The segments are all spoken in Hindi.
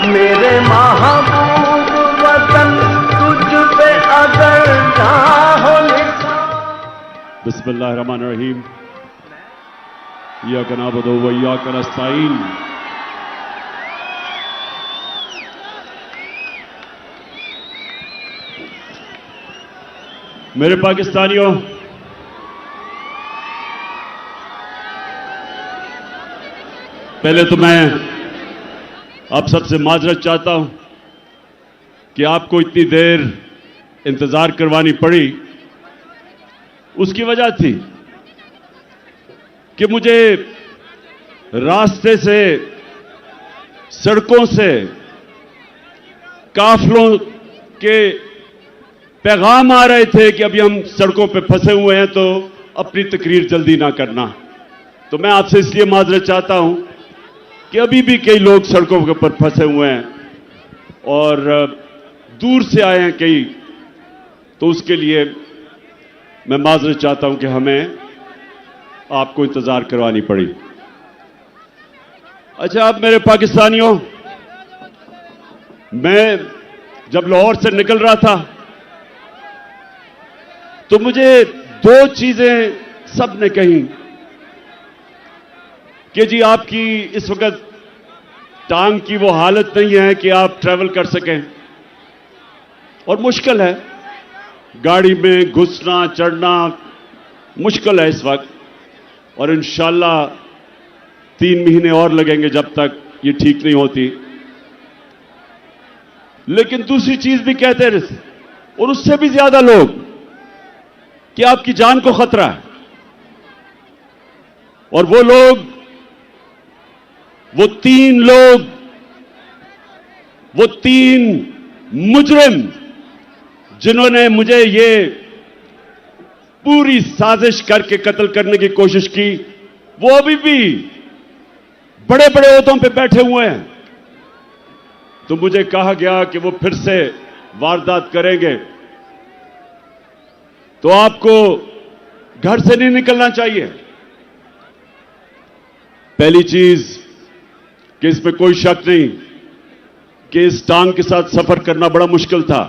मेरे महबूब वतन तुझ पे अगर चाहो बिस्मिल्लाहिर्रहमानिर्रहीम इय्याका नअबुदु व इय्याका नस्तईन। मेरे पाकिस्तानियों, पहले तो मैं आप सबसे माजरत चाहता हूं कि आपको इतनी देर इंतजार करवानी पड़ी। उसकी वजह थी कि मुझे रास्ते से, सड़कों से काफिलों के पैगाम आ रहे थे कि अभी हम सड़कों पे फंसे हुए हैं, तो अपनी तकरीर जल्दी ना करना। तो मैं आपसे इसलिए माजरत चाहता हूं कि अभी भी कई लोग सड़कों के ऊपर फंसे हुए हैं और दूर से आए हैं कई, तो उसके लिए मैं माजरत चाहता हूं कि हमें आपको इंतजार करवानी पड़ी। अच्छा, अब मेरे पाकिस्तानियों, मैं जब लाहौर से निकल रहा था तो मुझे दो चीजें सबने कही कि जी आपकी इस वक्त टांग की वो हालत नहीं है कि आप ट्रैवल कर सकें और मुश्किल है, गाड़ी में घुसना चढ़ना मुश्किल है इस वक्त, और इंशाल्लाह 3 महीने और लगेंगे जब तक ये ठीक नहीं होती। लेकिन दूसरी चीज भी कहते रहे, और उससे भी ज्यादा लोग, कि आपकी जान को खतरा है। और वो लोग, वो 3 लोग, वो 3 मुजरिम जिन्होंने मुझे ये पूरी साजिश करके कत्ल करने की कोशिश की, वो अभी भी बड़े बड़े ओहदों पे बैठे हुए हैं। तो मुझे कहा गया कि वो फिर से वारदात करेंगे, तो आपको घर से नहीं निकलना चाहिए। पहली चीज कि इसमें कोई शक नहीं कि इस टांग के साथ सफर करना बड़ा मुश्किल था,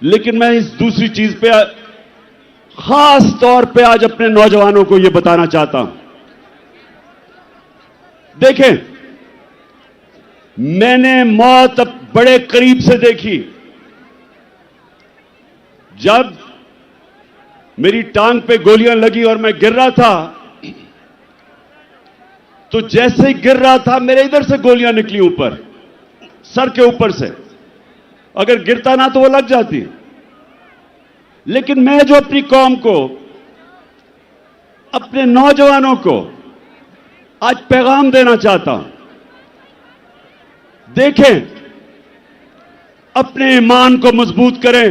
लेकिन मैं इस दूसरी चीज पे खास तौर पे आज अपने नौजवानों को यह बताना चाहता हूं। देखें, मैंने मौत बड़े करीब से देखी। जब मेरी टांग पे गोलियां लगी और मैं गिर रहा था, तो जैसे ही गिर रहा था मेरे इधर से गोलियां निकली ऊपर, सर के ऊपर से। अगर गिरता ना तो वो लग जाती। लेकिन मैं जो अपनी कौम को, अपने नौजवानों को आज पैगाम देना चाहता हूं, देखें, अपने ईमान को मजबूत करें।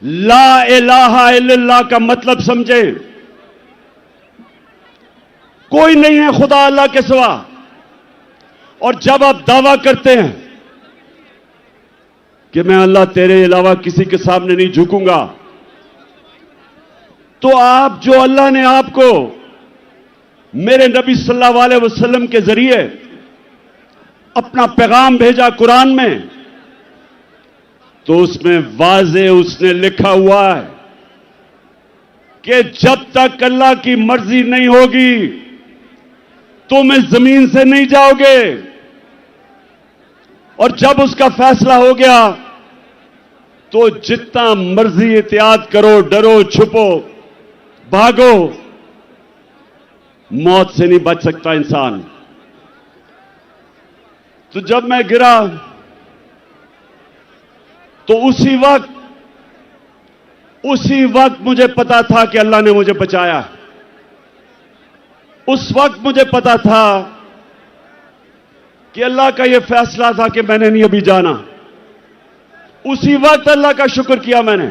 ला इलाहा इल्लल्लाह का मतलब समझें। कोई नहीं है खुदा अल्लाह के सिवा। और जब आप दावा करते हैं कि मैं अल्लाह तेरे अलावा किसी के सामने नहीं झुकूंगा, तो आप जो अल्लाह ने आपको मेरे नबी सल्लल्लाहु अलैहि वसल्लम के जरिए अपना पैगाम भेजा कुरान में, तो उसमें वाज़े उसने लिखा हुआ है कि जब तक अल्लाह की मर्जी नहीं होगी तुम इस जमीन से नहीं जाओगे, और जब उसका फैसला हो गया तो जितना मर्जी एहतियात करो, डरो, छुपो, भागो, मौत से नहीं बच सकता इंसान। तो जब मैं गिरा तो उसी वक्त मुझे पता था कि अल्लाह ने मुझे बचाया। उस वक्त मुझे पता था कि अल्लाह का यह फैसला था कि मैंने नहीं अभी जाना। उसी वक्त अल्लाह का शुक्र किया मैंने।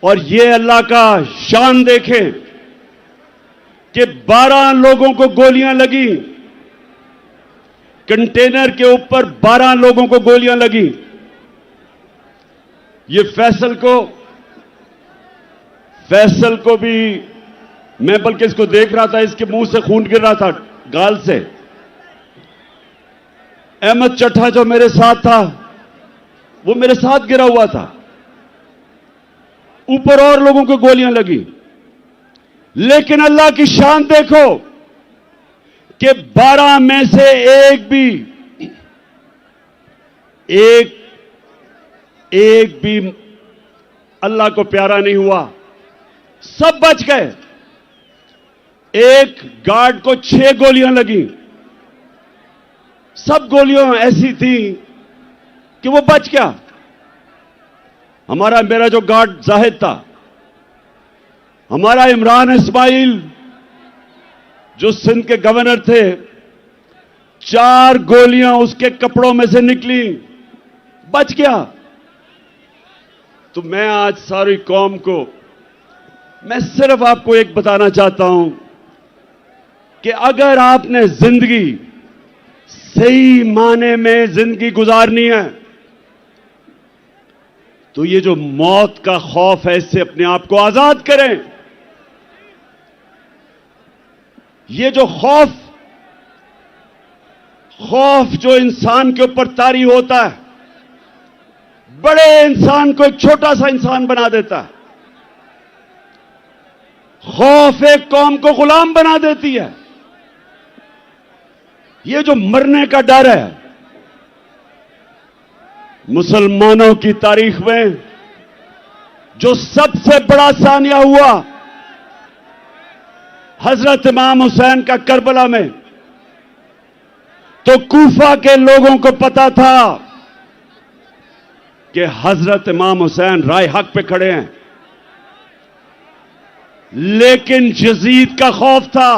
और यह अल्लाह का शान देखें कि 12 लोगों को गोलियां लगी, कंटेनर के ऊपर 12 लोगों को गोलियां लगी। ये फैसल को भी, मैं बल्कि इसको देख रहा था, इसके मुंह से खून गिर रहा था, गाल से। अहमद चट्टा जो मेरे साथ था, वो मेरे साथ गिरा हुआ था। ऊपर और लोगों को गोलियां लगी, लेकिन अल्लाह की शान देखो कि 12 में से एक भी अल्लाह को प्यारा नहीं हुआ, सब बच गए। एक गार्ड को 6 गोलियां लगी, सब गोलियां ऐसी थी कि वो बच गया। मेरा जो गार्ड जाहिद था, हमारा इमरान इस्माइल जो सिंध के गवर्नर थे, 4 गोलियां उसके कपड़ों में से निकली, बच गया। तो मैं आज सारी कौम को, मैं सिर्फ आपको एक बताना चाहता हूं कि अगर आपने जिंदगी सही माने में जिंदगी गुजारनी है, तो ये जो मौत का खौफ है, इससे अपने आप को आजाद करें। ये जो खौफ जो इंसान के ऊपर तारी होता है, बड़े इंसान को एक छोटा सा इंसान बना देता है। खौफ एक कौम को गुलाम बना देती है। ये जो मरने का डर है, मुसलमानों की तारीख में जो सबसे बड़ा सानिया हुआ, हजरत इमाम हुसैन का करबला में, तो कूफा के लोगों को पता था कि हजरत इमाम हुसैन राय हक पे खड़े हैं, लेकिन यजीद का खौफ था,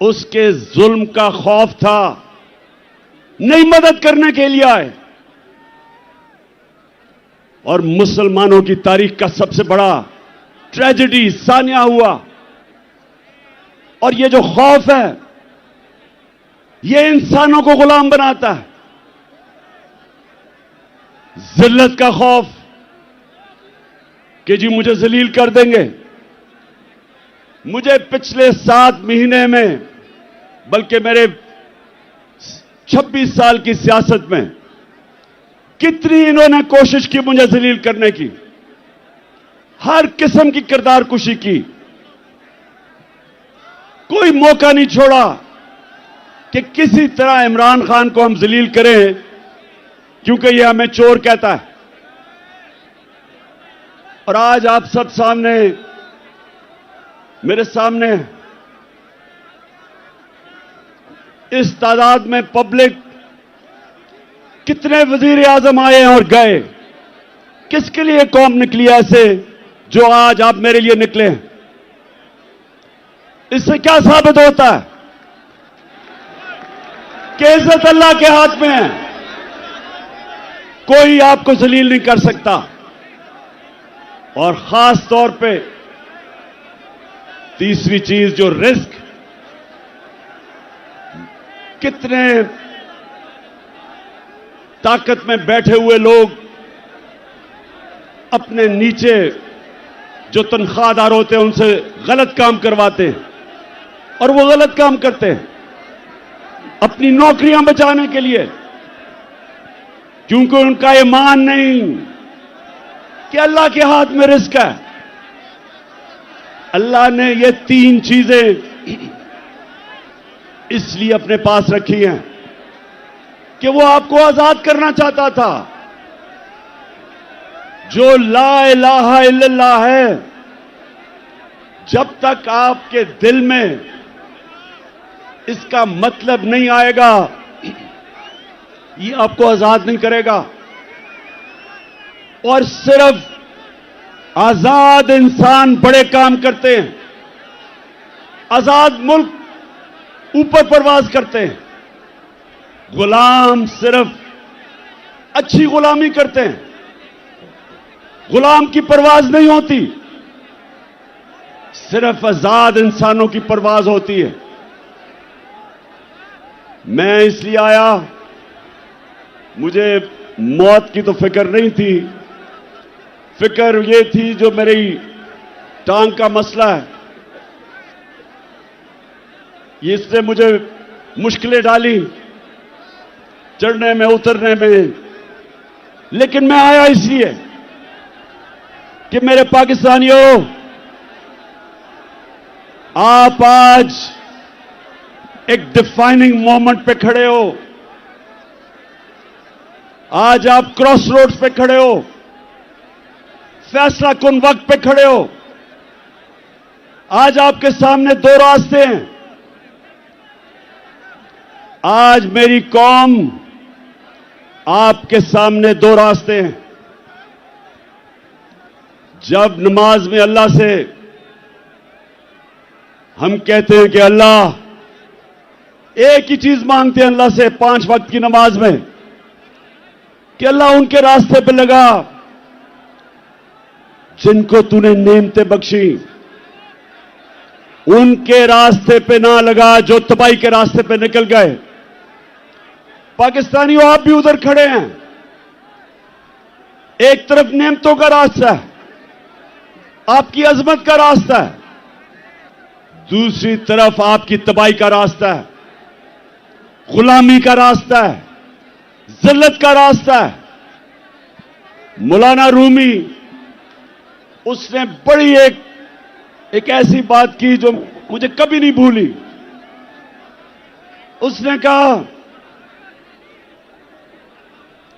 उसके जुल्म का खौफ था, नहीं मदद करने के लिए आए। और मुसलमानों की तारीख का सबसे बड़ा ट्रेजेडी सानिया हुआ। और ये जो खौफ है, ये इंसानों को गुलाम बनाता है। जिल्लत का खौफ कि जी मुझे जलील कर देंगे। मुझे पिछले 7 महीने में, बल्कि मेरे 26 साल की सियासत में, कितनी इन्होंने कोशिश की मुझे जलील करने की, हर किस्म की किरदार कुशी की, कोई मौका नहीं छोड़ा कि किसी तरह इमरान खान को हम जलील करें, क्योंकि यह हमें चोर कहता है। और आज आप सब सामने, मेरे सामने इस तादाद में पब्लिक, कितने वजीर आजम आए और गए, किसके लिए कौम निकली ऐसे जो आज आप मेरे लिए निकले हैं? इससे क्या साबित होता है कि इज्जत अल्लाह के हाथ में है, कोई आपको जलील नहीं कर सकता। और खास तौर पे तीसरी चीज जो रिस्क, कितने ताकत में बैठे हुए लोग अपने नीचे जो तनख्वाहदार होते हैं उनसे गलत काम करवाते हैं, और वो गलत काम करते हैं अपनी नौकरियां बचाने के लिए, क्योंकि उनका ईमान नहीं कि अल्लाह के हाथ में रिस्क है। अल्लाह ने ये 3 चीजें इसलिए अपने पास रखी हैं कि वो आपको आजाद करना चाहता था। जो ला इलाहा इल्लल्लाह है, जब तक आपके दिल में इसका मतलब नहीं आएगा, ये आपको आजाद नहीं करेगा। और सिर्फ आजाद इंसान बड़े काम करते हैं, आजाद मुल्क ऊपर परवाज करते हैं। गुलाम सिर्फ अच्छी गुलामी करते हैं, गुलाम की परवाज नहीं होती, सिर्फ आजाद इंसानों की परवाज होती है। मैं इसलिए आया, मुझे मौत की तो फिक्र नहीं थी, फिक्र ये थी जो मेरी टांग का मसला है। ये इसने मुझे मुश्किलें डाली चढ़ने में उतरने में, लेकिन मैं आया इसलिए कि मेरे पाकिस्तानियों, आप आज एक डिफाइनिंग मोमेंट पे खड़े हो। आज आप क्रॉस रोड्स पे खड़े हो, फैसला कुन वक्त पे खड़े हो। आज आपके सामने दो रास्ते हैं। आज मेरी कौम, आपके सामने दो रास्ते हैं। जब नमाज में अल्लाह से हम कहते हैं कि अल्लाह, एक ही चीज मांगते हैं अल्लाह से 5 वक्त की नमाज में कि अल्लाह उनके रास्ते पे लगा जिनको तूने नेमतें बख्शी, उनके रास्ते पे ना लगा जो तबाही के रास्ते पे निकल गए। पाकिस्तानियों, आप भी उधर खड़े हैं। एक तरफ नेमतों का रास्ता है, आपकी अजमत का रास्ता है, दूसरी तरफ आपकी तबाही का रास्ता है, गुलामी का रास्ता है, जिल्लत का रास्ता है। मौलाना रूमी, उसने बड़ी एक ऐसी बात की जो मुझे कभी नहीं भूली। उसने कहा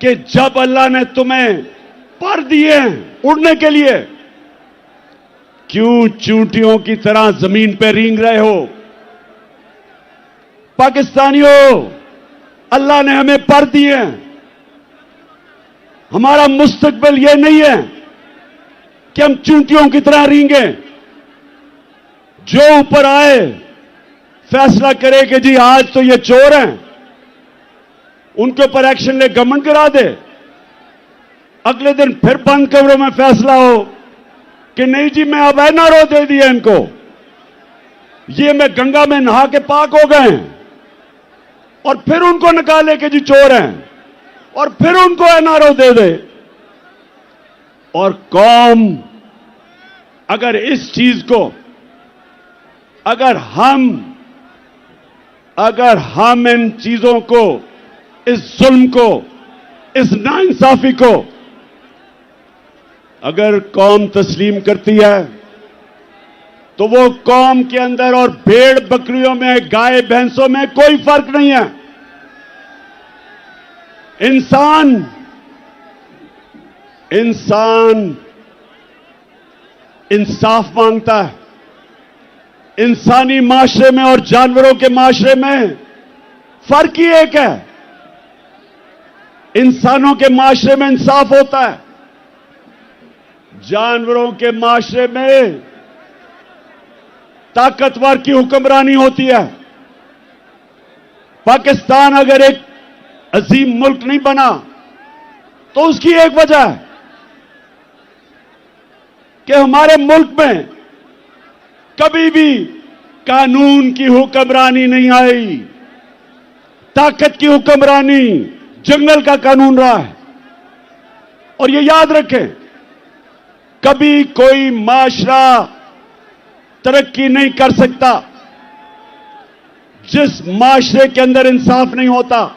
कि जब अल्लाह ने तुम्हें पर दिए उड़ने के लिए, क्यों चूंटियों की तरह जमीन पर रेंग रहे हो? पाकिस्तानियों, अल्लाह ने हमें पर दिए। हमारा मुस्तकबिल यह नहीं है कि हम चूंटियों की तरह रेंगे। जो ऊपर आए फैसला करे कि जी आज तो ये चोर हैं, उनके ऊपर एक्शन ले, गवर्नमेंट गिरा दे। अगले दिन फिर बंद कमरों में फैसला हो कि नहीं जी, मैं अब एनआरओ दे दिया इनको, ये मैं गंगा में नहा के पाक हो गए हैं, और फिर उनको निकाले कि जी चोर हैं, और फिर उनको एनआरओ दे दे। और कौम अगर इस चीज को, अगर हम इन चीजों को, इस जुल्म को, इस नाइंसाफी को अगर कौम तस्लीम करती है, तो वो कौम के अंदर और भेड़ बकरियों में, गाय भैंसों में कोई फर्क नहीं है। इंसान इंसाफ मांगता है। इंसानी माशरे में और जानवरों के माशरे में फर्क ही एक है। इंसानों के माशरे में इंसाफ होता है, जानवरों के माशरे में ताकतवर की हुक्मरानी होती है। पाकिस्तान अगर एक अजीम मुल्क नहीं बना तो उसकी एक वजह है कि हमारे मुल्क में कभी भी कानून की हुक्मरानी नहीं आई, ताकत की हुक्मरानी, जंगल का कानून रहा है। और ये याद रखें, कभी कोई माशरा तरक्की नहीं कर सकता जिस माशरे के अंदर इंसाफ नहीं होता।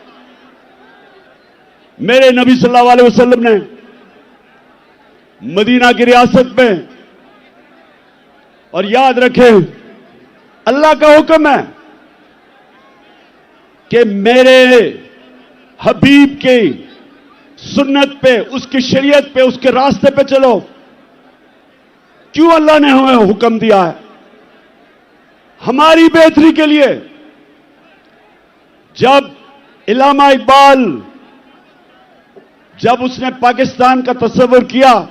मेरे नबी सल्लल्लाहु अलैहि वसल्लम ने मदीना की रियासत में, और याद रखें अल्लाह का हुक्म है कि मेरे हबीब की सुन्नत पे, उसकी शरीयत पे, उसके रास्ते पे चलो। क्यों अल्लाह ने हमें हुक्म दिया है? हमारी बेहतरी के लिए। जब इल्लामा इकबाल, जब उसने पाकिस्तान का तस्वर किया,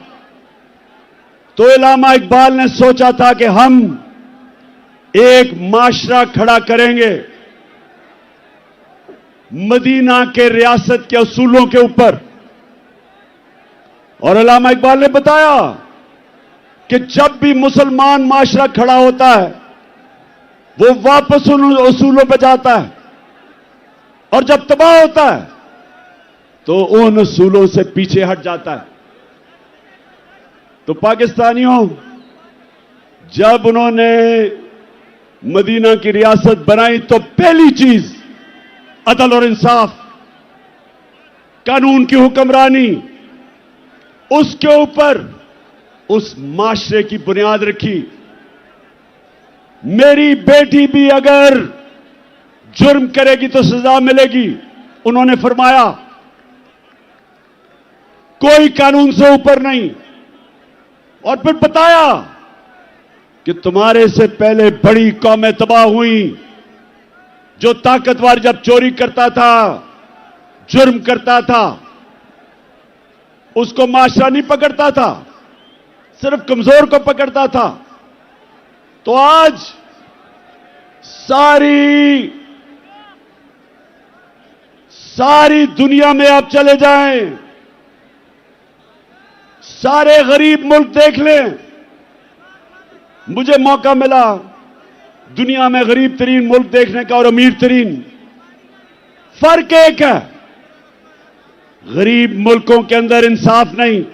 तो इल्लामा इकबाल ने सोचा था कि हम एक माशरा खड़ा करेंगे मदीना के रियासत के असूलों के ऊपर। और इल्लामा इकबाल ने बताया कि जब भी मुसलमान माशरा खड़ा होता है, वो वापस उन असूलों पर जाता है, और जब तबाह होता है तो उन असूलों से पीछे हट जाता है। तो पाकिस्तानियों, जब उन्होंने मदीना की रियासत बनाई तो पहली चीज अदल और इंसाफ, कानून की हुक्मरानी, उसके ऊपर उस माशरे की बुनियाद रखी। मेरी बेटी भी अगर जुर्म करेगी तो सजा मिलेगी। उन्होंने फरमाया कोई कानून से ऊपर नहीं। और फिर बताया कि तुम्हारे से पहले बड़ी कौमें तबाह हुई। जो ताकतवर जब चोरी करता था, जुर्म करता था, उसको माशरा नहीं पकड़ता था, सिर्फ कमजोर को पकड़ता था। तो आज सारी दुनिया में आप चले जाएं, सारे गरीब मुल्क देख लें। मुझे मौका मिला दुनिया में गरीब तरीन मुल्क देखने का और अमीर तरीन। फर्क एक है, गरीब मुल्कों के अंदर इंसाफ नहीं।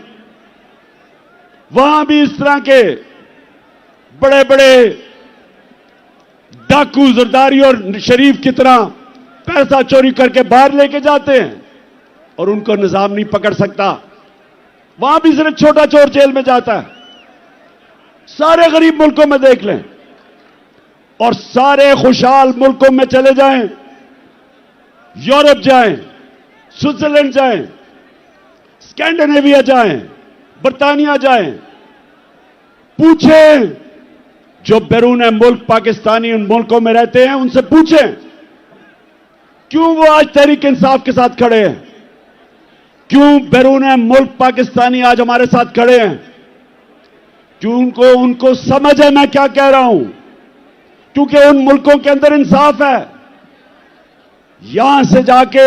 वहां भी इस तरह के बड़े बड़े डाकू, जरदारी और शरीफ की तरह पैसा चोरी करके बाहर लेके जाते हैं और उनको निजाम नहीं पकड़ सकता। वहां भी सिर्फ छोटा चोर जेल में जाता है। सारे गरीब मुल्कों में देख लें और सारे खुशहाल मुल्कों में चले जाएं, यूरोप जाएं, स्विट्जरलैंड जाएं, स्कैंडिनेविया जाएं, बर्तानिया जाएं, पूछें जो बैरून मुल्क पाकिस्तानी उन मुल्कों में रहते हैं, उनसे पूछें क्यों वो आज तहरीक इंसाफ के साथ खड़े हैं, क्यों बैरून मुल्क पाकिस्तानी आज हमारे साथ खड़े हैं, क्यों उनको समझ है मैं क्या कह रहा हूं। क्योंकि उन मुल्कों के अंदर इंसाफ है। यहां से जाके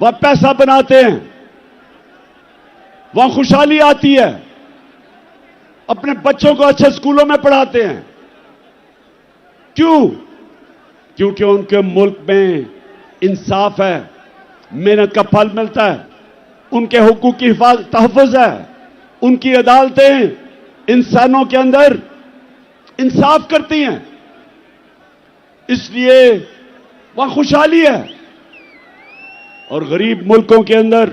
वह पैसा बनाते हैं, वहां खुशहाली आती है, अपने बच्चों को अच्छे स्कूलों में पढ़ाते हैं। क्यों? क्योंकि उनके मुल्क में इंसाफ है, मेहनत का फल मिलता है, उनके हुकूक की तहफ़्फ़ुज़ है, उनकी अदालतें इंसानों के अंदर इंसाफ करती हैं, इसलिए वहां खुशहाली है। और गरीब मुल्कों के अंदर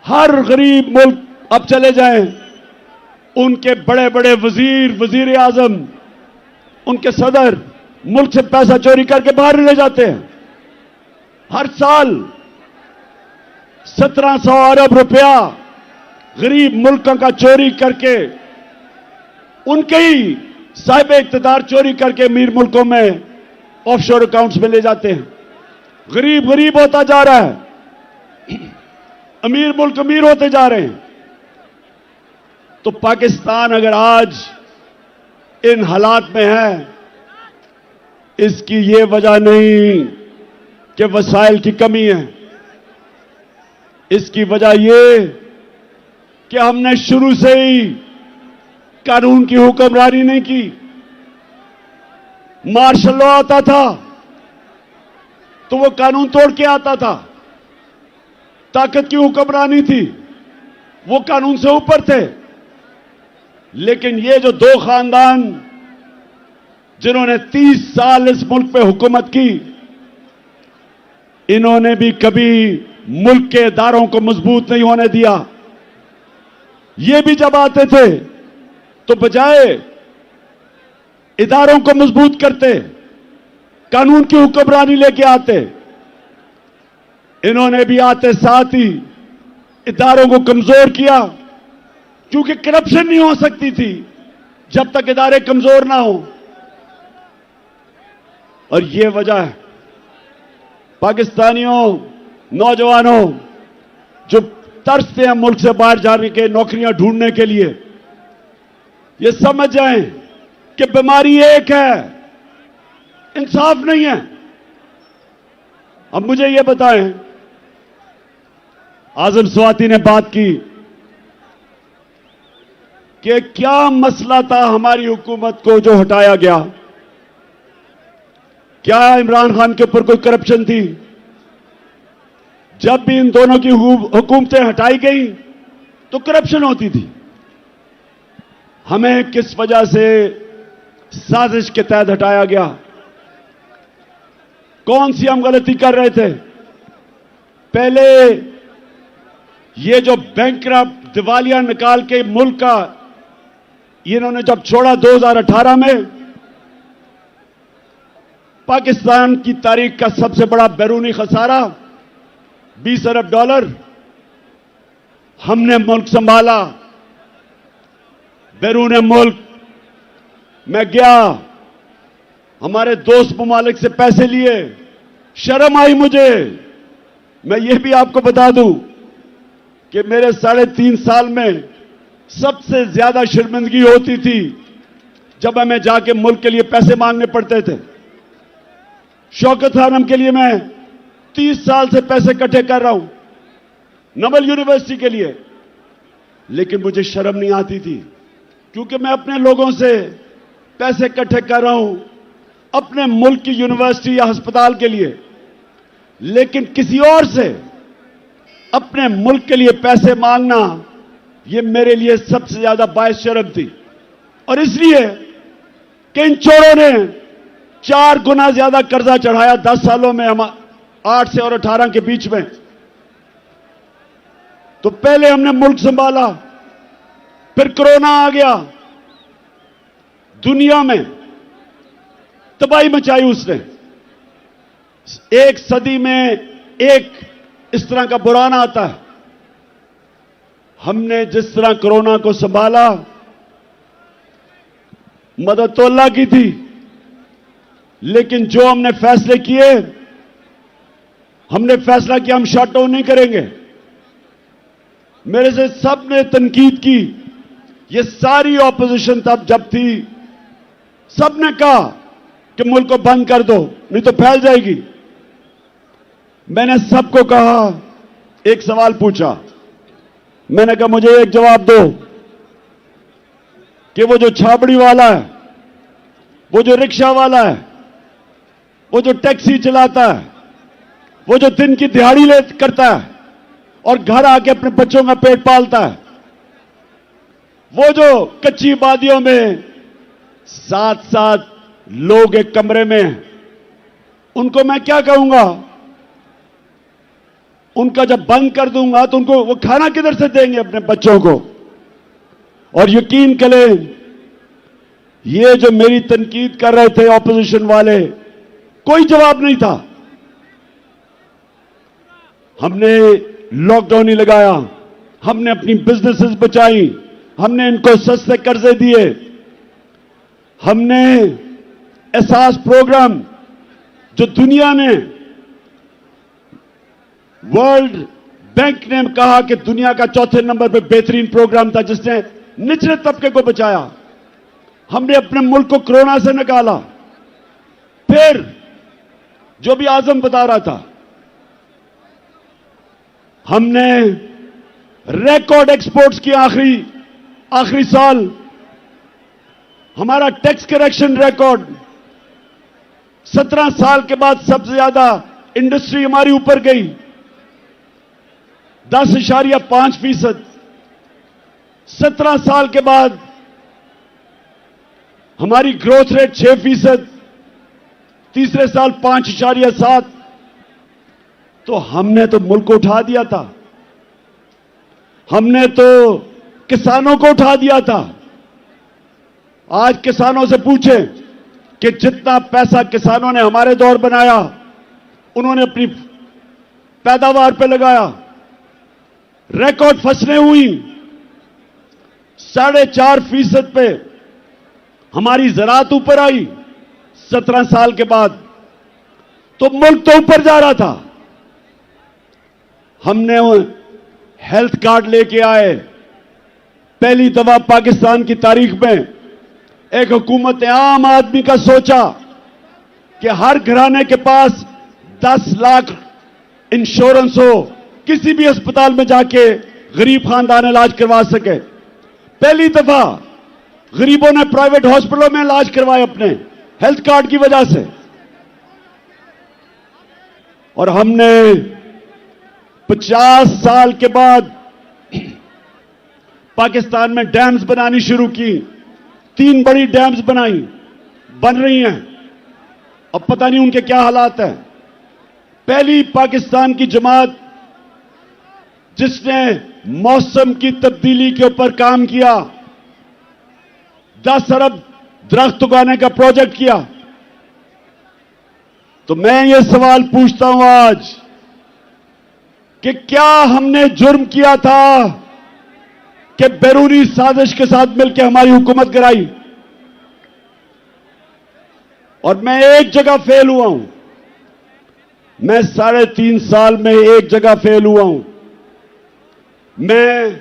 हर गरीब मुल्क अब चले जाएं, उनके बड़े बड़े वजीर आजम, उनके सदर मुल्क से पैसा चोरी करके बाहर ले जाते हैं। हर साल 1700 अरब रुपया गरीब मुल्कों का चोरी करके, उनके ही साहिब इख्तिदार चोरी करके अमीर मुल्कों में ऑफशोर अकाउंट्स में ले जाते हैं। गरीब होता जा रहा है, अमीर मुल्क अमीर होते जा रहे हैं। तो पाकिस्तान अगर आज इन हालात में है, इसकी ये वजह नहीं कि वसाइल की कमी है, इसकी वजह ये कि हमने शुरू से ही कानून की हुक्मरानी नहीं की। मार्शल लॉ आता था तो वो कानून तोड़ के आता था, ताकत की हुक्मरानी थी, वो कानून से ऊपर थे। लेकिन ये जो दो खानदान जिन्होंने 30 साल इस मुल्क पे हुकूमत की, इन्होंने भी कभी मुल्क के इदारों को मजबूत नहीं होने दिया। ये भी जब आते थे तो बजाय इदारों को मजबूत करते, कानून की हुक्मरानी लेके आते, इन्होंने भी आते साथ ही इदारों को कमजोर किया। क्योंकि करप्शन नहीं हो सकती थी जब तक इदारे कमजोर ना हो। और यह वजह है पाकिस्तानियों, नौजवानों जो तरसते हैं मुल्क से बाहर जाने के, नौकरियां ढूंढने के लिए, ये समझ जाएं कि बीमारी एक है, इंसाफ नहीं है। अब मुझे ये बताएं, आजम स्वाति ने बात की कि क्या मसला था हमारी हुकूमत को जो हटाया गया। क्या इमरान खान के ऊपर कोई करप्शन थी? जब भी इन दोनों की हुकूमतें हटाई गई तो करप्शन होती थी। हमें किस वजह से साजिश के तहत हटाया गया। कौन सी हम गलती कर रहे थे? पहले ये जो बैंकरप्ट दिवालिया निकाल के मुल्क का इन्होंने जब छोड़ा 2018 में, पाकिस्तान की तारीख का सबसे बड़ा बैरूनी खसारा $20 अरब। हमने मुल्क संभाला, बैरून मुल्क मैं गया, हमारे दोस्त ममालिक से पैसे लिए, शर्म आई मुझे। मैं ये भी आपको बता दूं कि मेरे 3.5 साल में सबसे ज्यादा शर्मिंदगी होती थी जब हमें जाके मुल्क के लिए पैसे मांगने पड़ते थे। शौकत खानम के लिए मैं 30 साल से पैसे इकट्ठे कर रहा हूं, नवल यूनिवर्सिटी के लिए, लेकिन मुझे शर्म नहीं आती थी क्योंकि मैं अपने लोगों से पैसे इकट्ठे कर रहा हूं अपने मुल्क की यूनिवर्सिटी या अस्पताल के लिए, लेकिन किसी और से अपने मुल्क के लिए पैसे मांगना यह मेरे लिए सबसे ज्यादा बायस शर्म थी। और इसलिए कि इन चोरों ने 4 गुना ज्यादा कर्जा चढ़ाया 10 सालों में, हम 8 से और 18 के बीच में। तो पहले हमने मुल्क संभाला, फिर कोरोना आ गया, दुनिया में तबाही मचाई उसने। एक सदी में एक इस तरह का बुरान आता है। हमने जिस तरह कोरोना को संभाला, मदद तो अल्लाह की थी, लेकिन जो हमने फैसले किए, हमने फैसला किया हम शट डाउन नहीं करेंगे। मेरे से सबने तनकीद की, ये सारी ऑपोजिशन तब जब थी, सबने कहा कि मुल्क को बंद कर दो नहीं तो फैल जाएगी। मैंने सबको कहा, एक सवाल पूछा, मैंने कहा मुझे एक जवाब दो कि वो जो छाबड़ी वाला है, वो जो रिक्शा वाला है, वो जो टैक्सी चलाता है, वो जो दिन की दिहाड़ी ले करता है और घर आके अपने बच्चों का पेट पालता है, वो जो कच्ची वादियों में 7-7 लोग एक कमरे में हैं, उनको मैं क्या कहूंगा? उनका जब बंद कर दूंगा तो उनको वो खाना किधर से देंगे अपने बच्चों को? और यकीन करें, ये जो मेरी तनकीद कर रहे थे ऑपोजिशन वाले, कोई जवाब नहीं था। हमने लॉकडाउन ही लगाया, हमने अपनी बिजनेसेस बचाई, हमने इनको सस्ते कर्जे दिए, हमने एहसास प्रोग्राम जो दुनिया ने, वर्ल्ड बैंक ने कहा कि दुनिया का 4थे नंबर पर बेहतरीन प्रोग्राम था जिसने निचले तबके को बचाया, हमने अपने मुल्क को कोरोना से निकाला। फिर जो भी आजम बता रहा था, हमने रिकॉर्ड एक्सपोर्ट्स की। आखिरी साल हमारा टैक्स करेक्शन रिकॉर्ड, 17 साल के बाद सबसे ज्यादा इंडस्ट्री हमारी ऊपर गई, 10.5%। 17 साल के बाद हमारी ग्रोथ रेट 6%, तीसरे साल 5.7। तो हमने तो मुल्क को उठा दिया था, हमने तो किसानों को उठा दिया था। आज किसानों से पूछें कि जितना पैसा किसानों ने हमारे दौर बनाया, उन्होंने अपनी पैदावार पे लगाया, रिकॉर्ड फसलें हुई, 4.5% पे हमारी ज़राअत ऊपर आई 17 साल के बाद। तो मुल्क तो ऊपर जा रहा था। हमने हेल्थ कार्ड लेके आए, पहली दफा पाकिस्तान की तारीख में एक हुकूमत ने आम आदमी का सोचा कि हर घराने के पास 10 लाख इंश्योरेंस हो, किसी भी अस्पताल में जाके गरीब खानदान इलाज करवा सके। पहली दफा गरीबों ने प्राइवेट हॉस्पिटलों में इलाज करवाए अपने हेल्थ कार्ड की वजह से। और हमने 50 साल के बाद पाकिस्तान में डैम्स बनानी शुरू की, 3 बड़ी डैम्स बनाई, बन रही हैं, अब पता नहीं उनके क्या हालात हैं। पहली पाकिस्तान की जमात जिसने मौसम की तब्दीली के ऊपर काम किया, 10 अरब दरख्त उगाने का प्रोजेक्ट किया। तो मैं ये सवाल पूछता हूं आज कि क्या हमने जुर्म किया था कि बैरूनी साजिश के साथ मिलकर हमारी हुकूमत गिराई? और मैं एक जगह फेल हुआ हूं, मैं 3.5 साल में एक जगह फेल हुआ हूं। मैं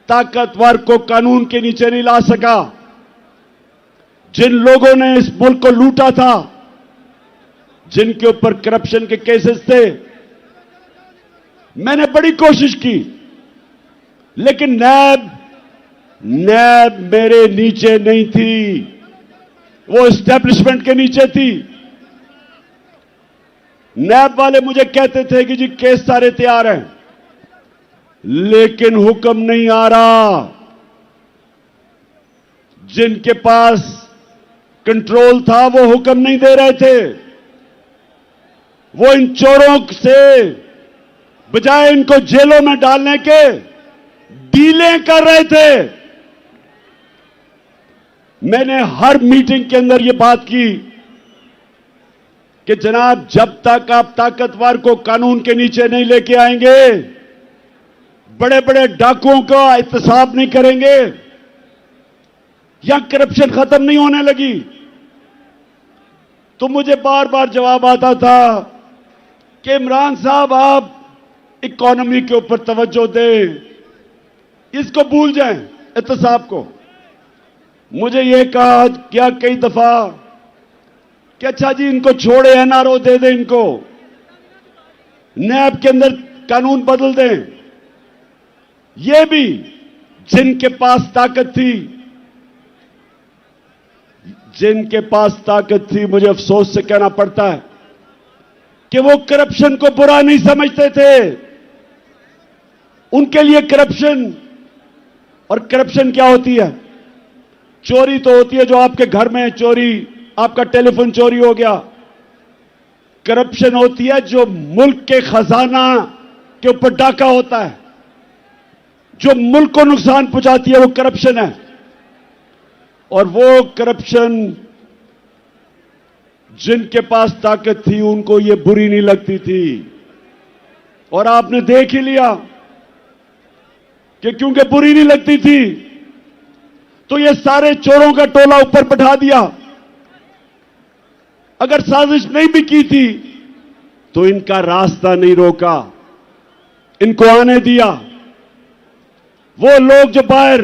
ताकतवर को कानून के नीचे नहीं ला सका। जिन लोगों ने इस मुल्क को लूटा था, जिनके ऊपर करप्शन के केसेस थे, मैंने बड़ी कोशिश की, लेकिन नैब मेरे नीचे नहीं थी, वो एस्टेब्लिशमेंट के नीचे थी। नैब वाले मुझे कहते थे कि जी केस सारे तैयार हैं, लेकिन हुक्म नहीं आ रहा। जिनके पास कंट्रोल था वो हुक्म नहीं दे रहे थे। वो इन चोरों से बजाय इनको जेलों में डालने के डीलें कर रहे थे। मैंने हर मीटिंग के अंदर यह बात की कि जनाब, जब तक आप ताकतवर को कानून के नीचे नहीं लेके आएंगे, बड़े बड़े डाकुओं का एहतसाब नहीं करेंगे, या करप्शन खत्म नहीं होने लगी। तो मुझे बार बार जवाब आता था कि इमरान साहब, आप इकोनॉमी के ऊपर तवज्जो दें, इसको भूल जाएं, एहतसाब को। मुझे यह कहा क्या कई दफा कि अच्छा जी इनको छोड़े, एनआरओ दे दें, इनको नैब के अंदर कानून बदल दें। ये भी जिनके पास ताकत थी, मुझे अफसोस से कहना पड़ता है कि वो करप्शन को बुरा नहीं समझते थे। उनके लिए करप्शन, और करप्शन क्या होती है? चोरी तो होती है जो आपके घर में चोरी, आपका टेलीफोन चोरी हो गया। करप्शन होती है जो मुल्क के खजाना के ऊपर डाका होता है, जो मुल्क को नुकसान पहुंचाती है, वो करप्शन है। और वो करप्शन जिनके पास ताकत थी उनको ये बुरी नहीं लगती थी। और आपने देख ही लिया कि क्योंकि बुरी नहीं लगती थी तो ये सारे चोरों का टोला ऊपर बैठा दिया। अगर साजिश नहीं भी की थी तो इनका रास्ता नहीं रोका, इनको आने दिया। वो लोग जो बाहर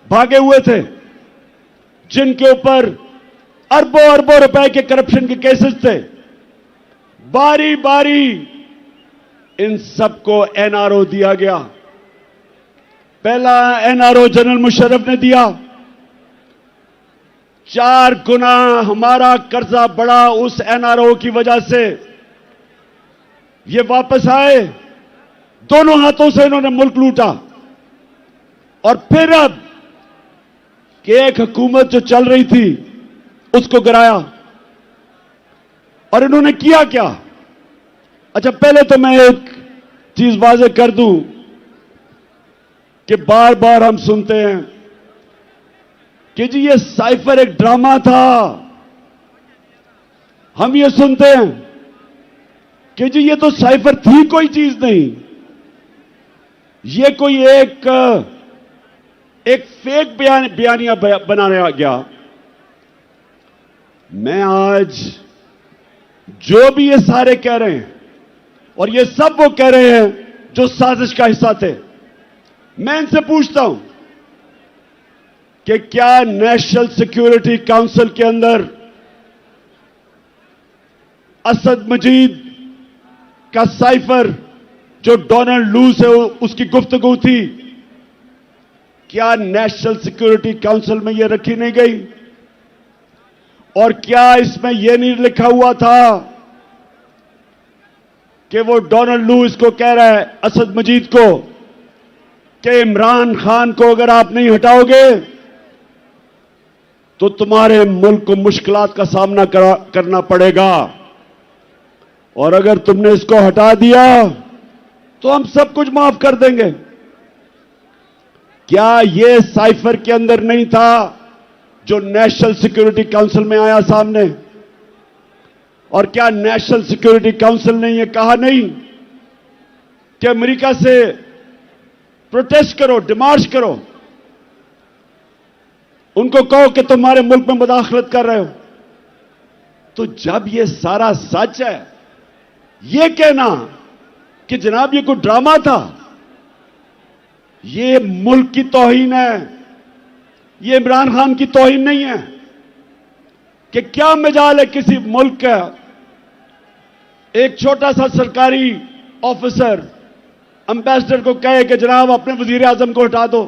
भागे हुए थे, जिनके ऊपर अरबों अरबों रुपए के करप्शन के केसेस थे, बारी बारी इन सबको एनआरओ दिया गया। पहला एनआरओ जनरल मुशर्रफ ने दिया। 4 गुना हमारा कर्जा बढ़ा उस एनआरओ की वजह से। ये वापस आए, दोनों हाथों से इन्होंने मुल्क लूटा। और फिर अब कि एक हुकूमत जो चल रही थी उसको गिराया। और इन्होंने किया क्या? अच्छा, पहले तो मैं एक चीज वाज़ेह कर दूं कि बार बार हम सुनते हैं कि जी ये साइफर एक ड्रामा था। हम ये सुनते हैं कि जी ये तो साइफर थी कोई चीज नहीं, ये कोई एक फेक बयानिया बनाया गया। मैं आज जो भी ये सारे कह रहे हैं, और ये सब वो कह रहे हैं जो साजिश का हिस्सा थे, मैं इनसे पूछता हूं कि क्या नेशनल सिक्योरिटी काउंसिल के अंदर असद मजीद का साइफर जो डोनाल्ड लू से उसकी गुफ्तगू थी, क्या नेशनल सिक्योरिटी काउंसिल में यह रखी नहीं गई? और क्या इसमें यह नहीं लिखा हुआ था कि वो डोनाल्ड लू इसको कह रहा है असद मजीद को कि इमरान खान को अगर आप नहीं हटाओगे तो तुम्हारे मुल्क को मुश्किलात का सामना करना पड़ेगा। और अगर तुमने इसको हटा दिया तो हम सब कुछ माफ कर देंगे। क्या यह साइफर के अंदर नहीं था जो नेशनल सिक्योरिटी काउंसिल में आया सामने? और क्या नेशनल सिक्योरिटी काउंसिल ने यह कहा नहीं कि अमेरिका से प्रोटेस्ट करो, डिमार्च करो, उनको कहो कि तुम्हारे मुल्क में मुदाखलत कर रहे हो? तो जब यह सारा सच है, यह कहना कि जनाब ये कोई ड्रामा था, ये मुल्क की तौहीन है, ये इमरान खान की तौहीन नहीं है। कि क्या मजाल है किसी मुल्क का एक छोटा सा सरकारी ऑफिसर एम्बेसडर को कहे कि जनाब अपने वजीर आजम को हटा दो?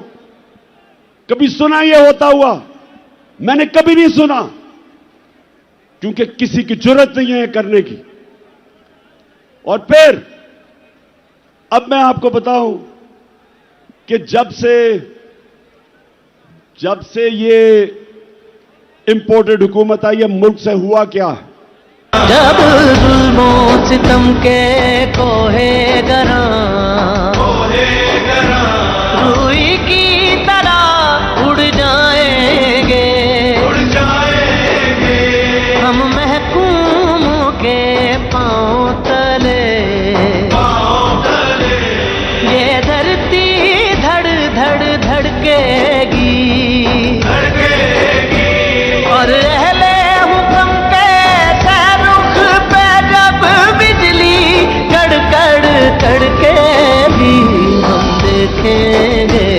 कभी सुना यह होता हुआ? मैंने कभी नहीं सुना, क्योंकि किसी की जरूरत नहीं है करने की। और फिर अब मैं आपको बताऊं कि जब से ये इंपोर्टेड हुकूमत आई है, मुल्क से हुआ क्या है? जब जुल्मो सितम के कोहे गरा रूई की तरह उड़ जाएंगे हम महकूमों के पांव तले। ये धरती धड़ धड़ धड़केगी और अहले हुक्म के सहरुख पे जब बिजली कड़कड़ कड़केगी हम देखेंगे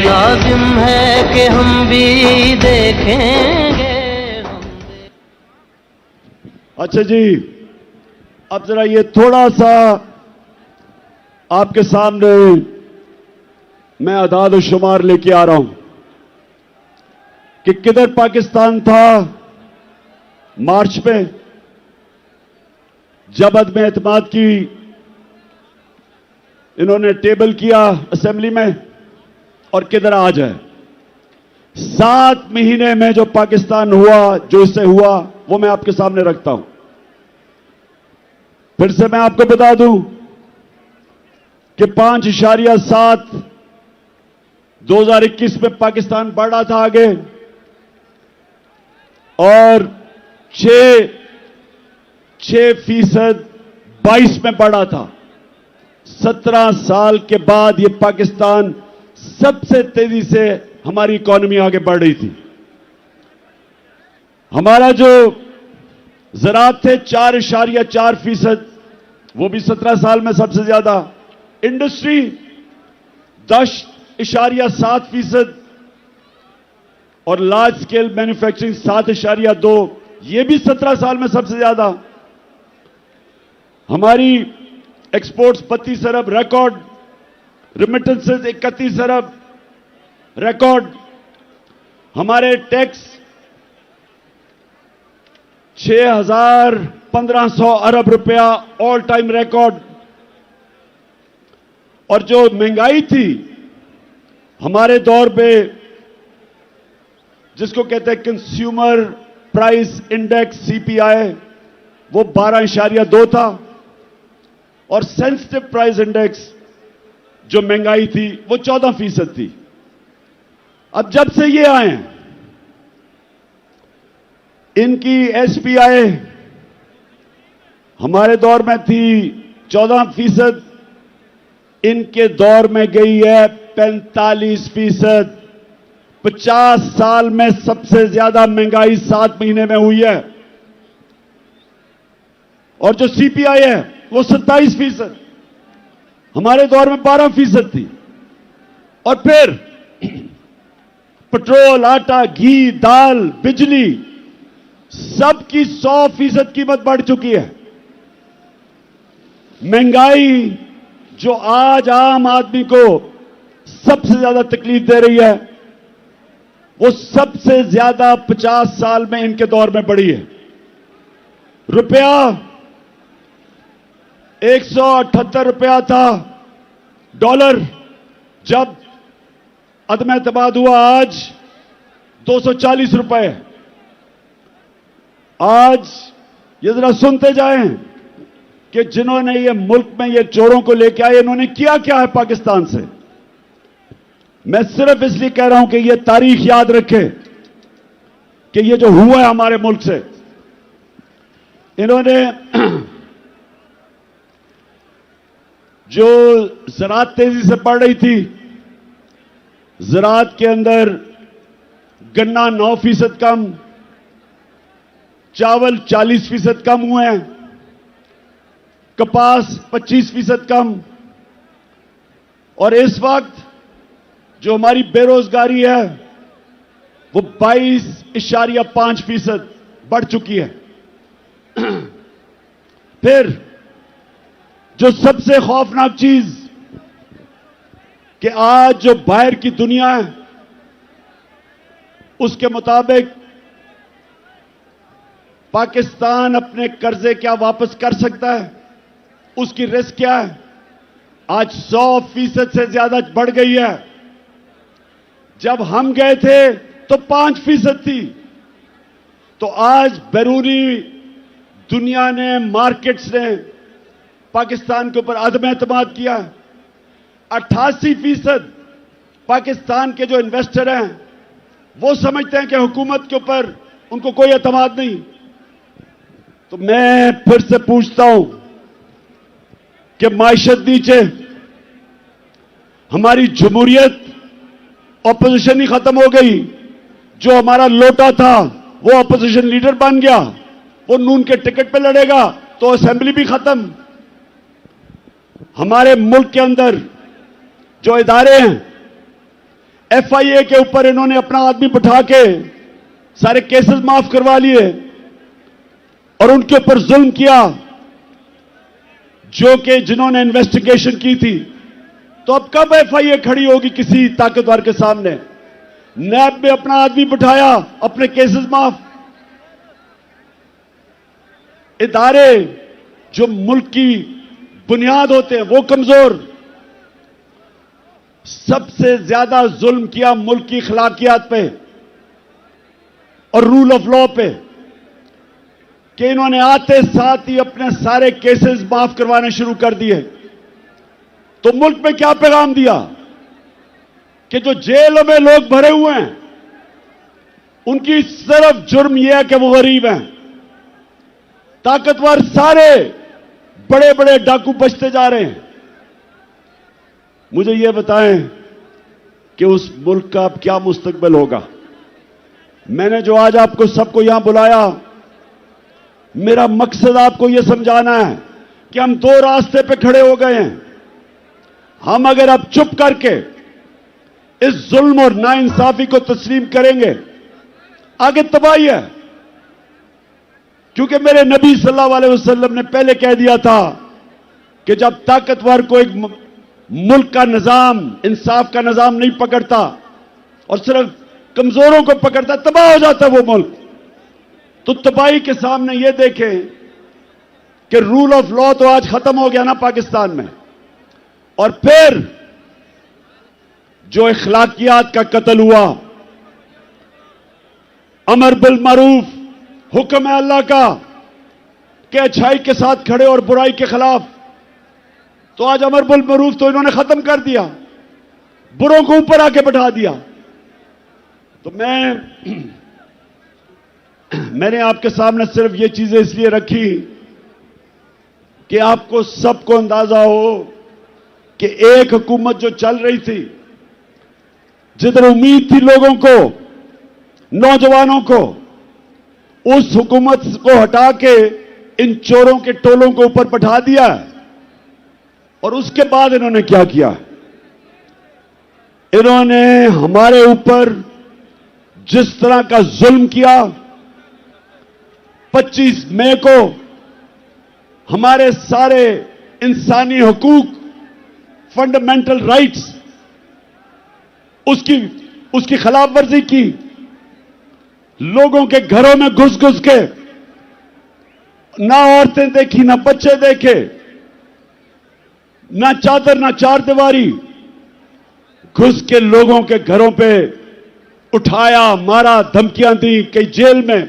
लाजिम है कि हम भी देखेंगे। अच्छा जी, अब जरा ये थोड़ा सा आपके सामने मैं अदाद और शुमार लेके आ रहा हूं कि किधर पाकिस्तान था मार्च में जब अदम एतमाद की इन्होंने टेबल किया असेंबली में, और किधर आज है। 7 महीने में जो पाकिस्तान हुआ, जो इससे हुआ, वो मैं आपके सामने रखता हूं। फिर से मैं आपको बता दूं कि 5.7 2021 में पाकिस्तान बढ़ रहा था आगे, और 6% 22 में बढ़ा था। 17 साल के बाद ये पाकिस्तान सबसे तेजी से हमारी इकॉनमी आगे बढ़ रही थी। हमारा जो ज़राअत थे 4.4%, वो भी 17 साल में सबसे ज्यादा। इंडस्ट्री 10.7% और लार्ज स्केल मैन्युफैक्चरिंग 7.2, ये भी 17 साल में सबसे ज्यादा। हमारी एक्सपोर्ट्स 32 अरब रिकॉर्ड, रिमिटेंसेस 31 अरब रिकॉर्ड, हमारे टैक्स 6,1500 अरब रुपया ऑल टाइम रिकॉर्ड। और जो महंगाई थी हमारे दौर पे, जिसको कहते हैं कंज्यूमर प्राइस इंडेक्स सीपीआई, वो 12.2 था, और सेंसिटिव प्राइस इंडेक्स जो महंगाई थी वो 14% थी। अब जब से ये आए हैं, इनकी एसपीआई हमारे दौर में थी 14%, इनके दौर में गई है 45%। 50 साल में सबसे ज्यादा महंगाई 7 महीने में हुई है। और जो सीपीआई है वो 27%, हमारे दौर में 12% थी। और फिर पेट्रोल, आटा, घी, दाल, बिजली, सबकी 100% कीमत बढ़ चुकी है। महंगाई जो आज आम आदमी को सबसे ज्यादा तकलीफ दे रही है, वो सबसे ज्यादा 50 साल में इनके दौर में बढ़ी है। रुपया 178 रुपया था डॉलर जब अदम एतमाद हुआ, आज 240 रुपए। आज ये जरा सुनते जाएं कि जिन्होंने ये मुल्क में ये चोरों को लेके आए, इन्होंने किया क्या है पाकिस्तान से। मैं सिर्फ इसलिए कह रहा हूं कि ये तारीख याद रखें कि ये जो हुआ है हमारे मुल्क से, इन्होंने जो ज़राअत तेजी से बढ़ रही थी, ज़राअत के अंदर गन्ना 9% कम, चावल 40% कम हुए हैं, कपास 25% कम, और इस वक्त जो हमारी बेरोजगारी है वो 22.5% बढ़ चुकी है। फिर जो सबसे खौफनाक चीज कि आज जो बाहर की दुनिया है उसके मुताबिक पाकिस्तान अपने कर्जे क्या वापस कर सकता है, उसकी रिस्क क्या है, आज 100% से ज्यादा बढ़ गई है। जब हम गए थे तो 5% थी। तो आज बैरूनी दुनिया ने, मार्केट्स ने पाकिस्तान के ऊपर अदम एतमाद किया। 88% पाकिस्तान के जो इन्वेस्टर हैं वो समझते हैं कि हुकूमत के ऊपर उनको कोई एतमाद नहीं। तो मैं फिर से पूछता हूं कि माइशत नीचे, हमारी जमहूरियत ऑपोजिशन ही खत्म हो गई। जो हमारा लोटा था वो ऑपोजिशन लीडर बन गया, वो नून के टिकट पे लड़ेगा तो असेंबली भी खत्म। हमारे मुल्क के अंदर जो इदारे हैं, FIA के ऊपर इन्होंने अपना आदमी बिठा के सारे केसेस माफ करवा लिए और उनके ऊपर जुल्म किया, जो कि जिन्होंने इन्वेस्टिगेशन की थी। तो अब कब FIA खड़ी होगी किसी ताकतवर के सामने? नैब में अपना आदमी बिठाया, अपने केसेस माफ। इदारे जो मुल्क की बुनियाद होते हैं वो कमजोर। सबसे ज्यादा जुल्म किया मुल्क की अखलाकियात पे और रूल ऑफ लॉ पे कि इन्होंने आते साथ ही अपने सारे केसेस माफ करवाने शुरू कर दिए। तो मुल्क में क्या पैगाम दिया कि जो जेलों में लोग भरे हुए हैं उनकी सिर्फ जुर्म यह है कि वो गरीब हैं। ताकतवर सारे बड़े बड़े डाकू बचते जा रहे हैं। मुझे यह बताएं कि उस मुल्क का अब क्या मुस्तकबिल होगा। मैंने जो आज आपको सबको यहां बुलाया, मेरा मकसद आपको यह समझाना है कि हम दो रास्ते पे खड़े हो गए हैं। हम अगर अब चुप करके इस जुल्म और नाइंसाफी को तस्लीम करेंगे, आगे तबाही है। क्योंकि मेरे नबी सल्लल्लाहु अलैहि वसल्लम ने पहले कह दिया था कि जब ताकतवर को एक मुल्क का निजाम, इंसाफ का निजाम नहीं पकड़ता और सिर्फ कमजोरों को पकड़ता, तबाह हो जाता है वो मुल्क। तो तबाही के सामने ये देखें कि रूल ऑफ लॉ तो आज खत्म हो गया ना पाकिस्तान में, और फिर जो अखलाकियात का कत्ल हुआ, अमर बिल मारूफ, हुक्म है अल्लाह का कि अच्छाई के साथ खड़े और बुराई के खिलाफ, तो आज अमर बिल मारूफ तो इन्होंने खत्म कर दिया, बुरों को ऊपर आके बैठा दिया। तो मैंने आपके सामने सिर्फ ये चीजें इसलिए रखी कि आपको सबको अंदाजा हो कि एक हुकूमत जो चल रही थी, जिधर उम्मीद थी लोगों को, नौजवानों को, उस हुकूमत को हटा के इन चोरों के टोलों को ऊपर बैठा दिया। और उसके बाद इन्होंने क्या किया? इन्होंने हमारे ऊपर जिस तरह का जुल्म किया, 25 मई को हमारे सारे इंसानी हकूक, फंडामेंटल राइट्स, उसकी खिलाफ वर्जी की। लोगों के घरों में घुस घुस के ना औरतें देखी, ना बच्चे देखे, ना चादर, ना चार दीवारी, घुस के लोगों के घरों पे उठाया, मारा, धमकियां दी, कई जेल में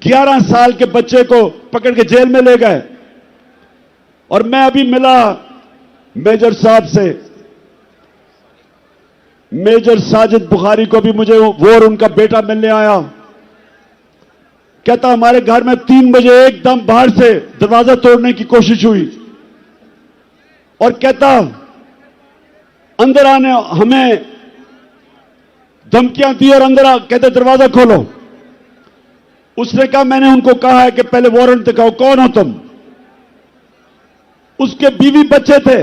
11 साल के बच्चे को पकड़ के जेल में ले गए। और मैं अभी मिला मेजर साहब से, मेजर साजिद बुखारी को भी मुझे वो और उनका बेटा मिलने आया। कहता हमारे घर में 3 बजे एकदम बाहर से दरवाजा तोड़ने की कोशिश हुई और कहता अंदर आने हमें धमकियां दी और अंदर कहते दरवाजा खोलो। उसने कहा मैंने उनको कहा है कि पहले वारंट दिखाओ, कौन हो तुम? उसके बीवी बच्चे थे,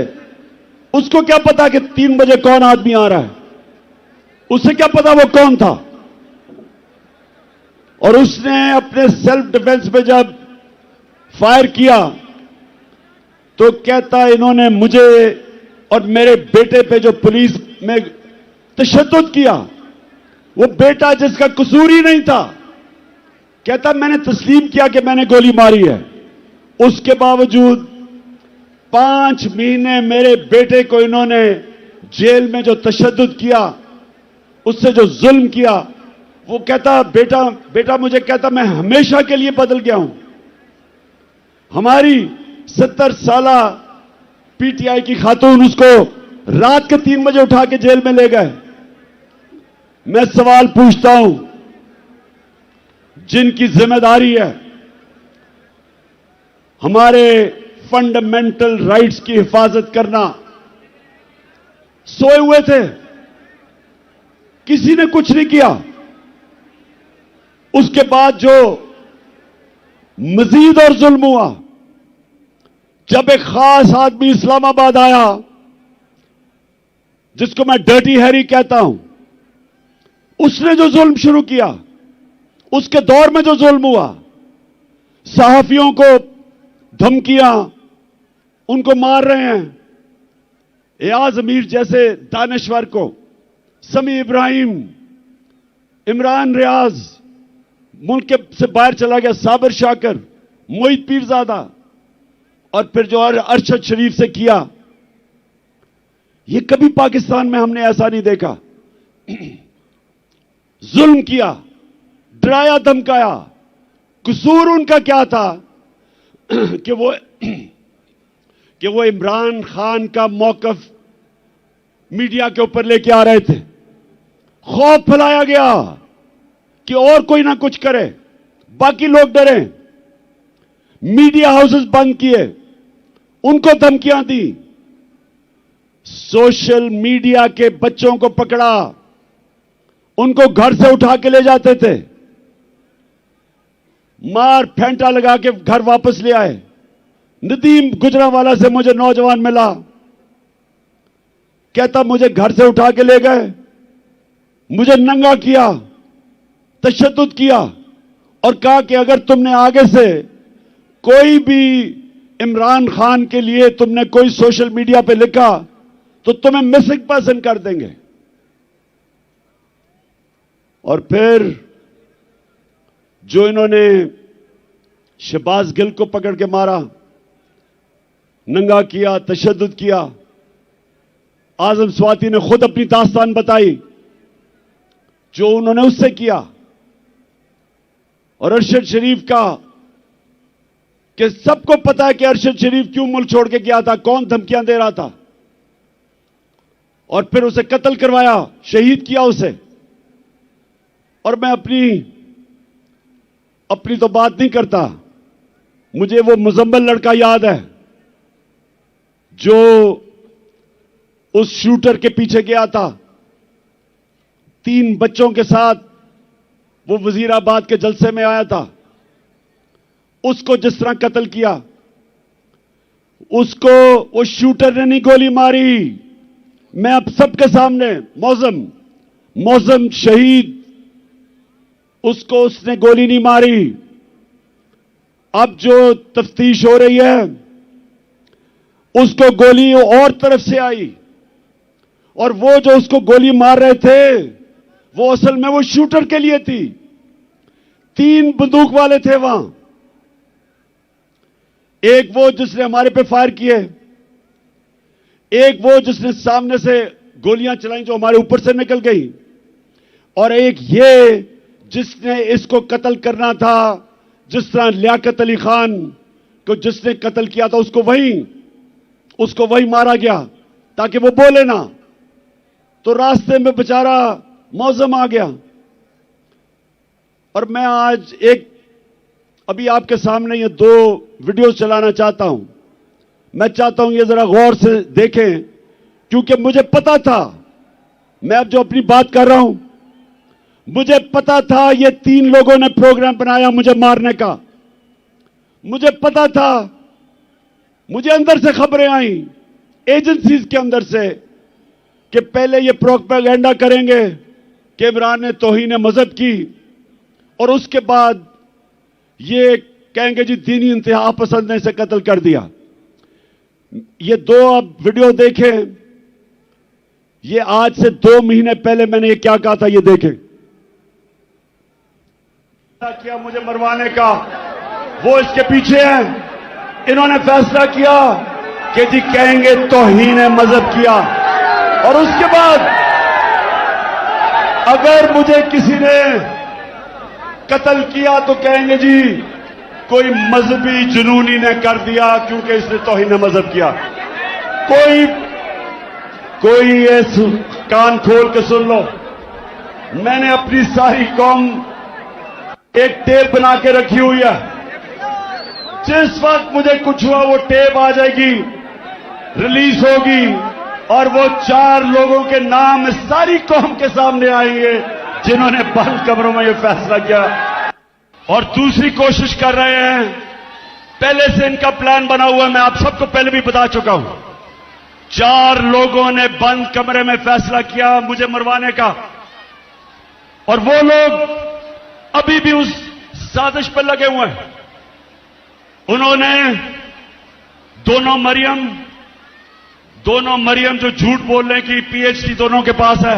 उसको क्या पता कि 3 बजे कौन आदमी आ रहा है? उसे क्या पता वो कौन था? और उसने अपने सेल्फ डिफेंस में जब फायर किया तो कहता इन्होंने मुझे और मेरे बेटे पे जो पुलिस में तशद्दुद किया, वो बेटा जिसका कसूर ही नहीं था, कहता मैंने तस्लीम किया कि मैंने गोली मारी है। उसके बावजूद 5 महीने मेरे बेटे को इन्होंने जेल में जो तशद्दुद किया, उससे जो जुल्म किया, वो कहता बेटा मुझे कहता मैं हमेशा के लिए बदल गया हूं। हमारी 70 साला पीटीआई की खातून उसको रात के 3 बजे उठा के जेल में ले गए। मैं सवाल पूछता हूं, जिनकी जिम्मेदारी है हमारे फंडामेंटल राइट्स की हिफाजत करना, सोए हुए थे, किसी ने कुछ नहीं किया। उसके बाद जो मजीद और जुल्म हुआ, जब एक खास आदमी इस्लामाबाद आया जिसको मैं डर्टी हैरी कहता हूं, उसने जो जुल्म शुरू किया, उसके दौर में जो जुल्म हुआ, सहाफियों को धमकियां, उनको मार रहे हैं, एयाज अमीर जैसे दानश्वर को, समी इब्राहिम, इमरान रियाज मुल्क से बाहर चला गया, साबिर शाकर, मोहित पीरजादा, और फिर जो अरशद शरीफ से किया, ये कभी पाकिस्तान में हमने ऐसा नहीं देखा। जुल्म किया, डराया धमकाया। कसूर उनका क्या था कि वो इमरान खान का मौकफ मीडिया के ऊपर लेके आ रहे थे। खौफ फैलाया गया कि और कोई ना कुछ करे, बाकी लोग डरे। मीडिया हाउसेस बंद किए, उनको धमकियां दी, सोशल मीडिया के बच्चों को पकड़ा, उनको घर से उठा के ले जाते थे, मार फेंटा लगा के घर वापस ले आए। नदीम गुजरांवाला से मुझे नौजवान मिला, कहता मुझे घर से उठा के ले गए, मुझे नंगा किया, तशद्दुद किया और कहा कि अगर तुमने आगे से कोई भी इमरान खान के लिए तुमने कोई सोशल मीडिया पे लिखा तो तुम्हें मिसिंग पर्सन कर देंगे। और फिर जो इन्होंने शहबाज गिल को पकड़ के मारा, नंगा किया, तशद्दुद किया, आजम स्वाति ने खुद अपनी दास्तान बताई जो उन्होंने उससे किया। और अरशद शरीफ का कि सबको पता है कि अरशद शरीफ क्यों मुल्क छोड़ के गया था, कौन धमकियां दे रहा था, और फिर उसे कत्ल करवाया, शहीद किया उसे। और मैं अपनी तो बात नहीं करता, मुझे वो मुजम्मिल लड़का याद है जो उस शूटर के पीछे गया था 3 बच्चों के साथ, वो वजीराबाद के जलसे में आया था, उसको जिस तरह कत्ल किया, उसको उस शूटर ने नहीं गोली मारी। मैं अब सबके सामने मौजम शहीद, उसको उसने गोली नहीं मारी। अब जो तफ्तीश हो रही है, उसको गोली और तरफ से आई, और वो जो उसको गोली मार रहे थे वो असल में वो शूटर के लिए थी। 3 बंदूक वाले थे वहां, एक वो जिसने हमारे पे फायर किए, एक वो जिसने सामने से गोलियां चलाई जो हमारे ऊपर से निकल गई, और एक ये जिसने इसको कत्ल करना था, जिस तरह लियाकत अली खान को जिसने कत्ल किया था उसको वही मारा गया ताकि वो बोले ना, तो रास्ते में बेचारा मौजम आ गया। और मैं आज अभी आपके सामने ये 2 वीडियो चलाना चाहता हूं। मैं चाहता हूं ये जरा गौर से देखें, क्योंकि मुझे पता था, मैं अब जो अपनी बात कर रहा हूं, मुझे पता था ये 3 लोगों ने प्रोग्राम बनाया मुझे मारने का। मुझे पता था, मुझे अंदर से खबरें आई, एजेंसीज के अंदर से, कि पहले ये प्रोपेगेंडा करेंगे कि इमरान ने तौहीन मजहब की, और उसके बाद ये कहेंगे जी दीनी इंतहा पसंद ने इसे कत्ल कर दिया। ये 2 आप वीडियो देखें। ये आज से 2 महीने पहले मैंने ये क्या कहा था, ये देखें। किया मुझे मरवाने का, वो इसके पीछे हैं। इन्होंने फैसला किया कि जी कहेंगे तौहीन मजहब किया, और उसके बाद अगर मुझे किसी ने कत्ल किया तो कहेंगे जी कोई मजहबी जुनूनी ने कर दिया क्योंकि इसने तौहीन मजहब किया। कोई ये कान खोल के सुन लो, मैंने अपनी सारी कौम एक टेप बना के रखी हुई है। जिस वक्त मुझे कुछ हुआ वो टेप आ जाएगी, रिलीज होगी, और वो 4 लोगों के नाम सारी कौम के सामने आएंगे जिन्होंने बंद कमरों में ये फैसला किया और दूसरी कोशिश कर रहे हैं। पहले से इनका प्लान बना हुआ है, मैं आप सबको पहले भी बता चुका हूं। 4 लोगों ने बंद कमरे में फैसला किया मुझे मरवाने का, और वो लोग अभी भी उस साजिश पर लगे हुए हैं। उन्होंने दोनों मरियम जो झूठ बोलने की पीएचडी दोनों के पास है,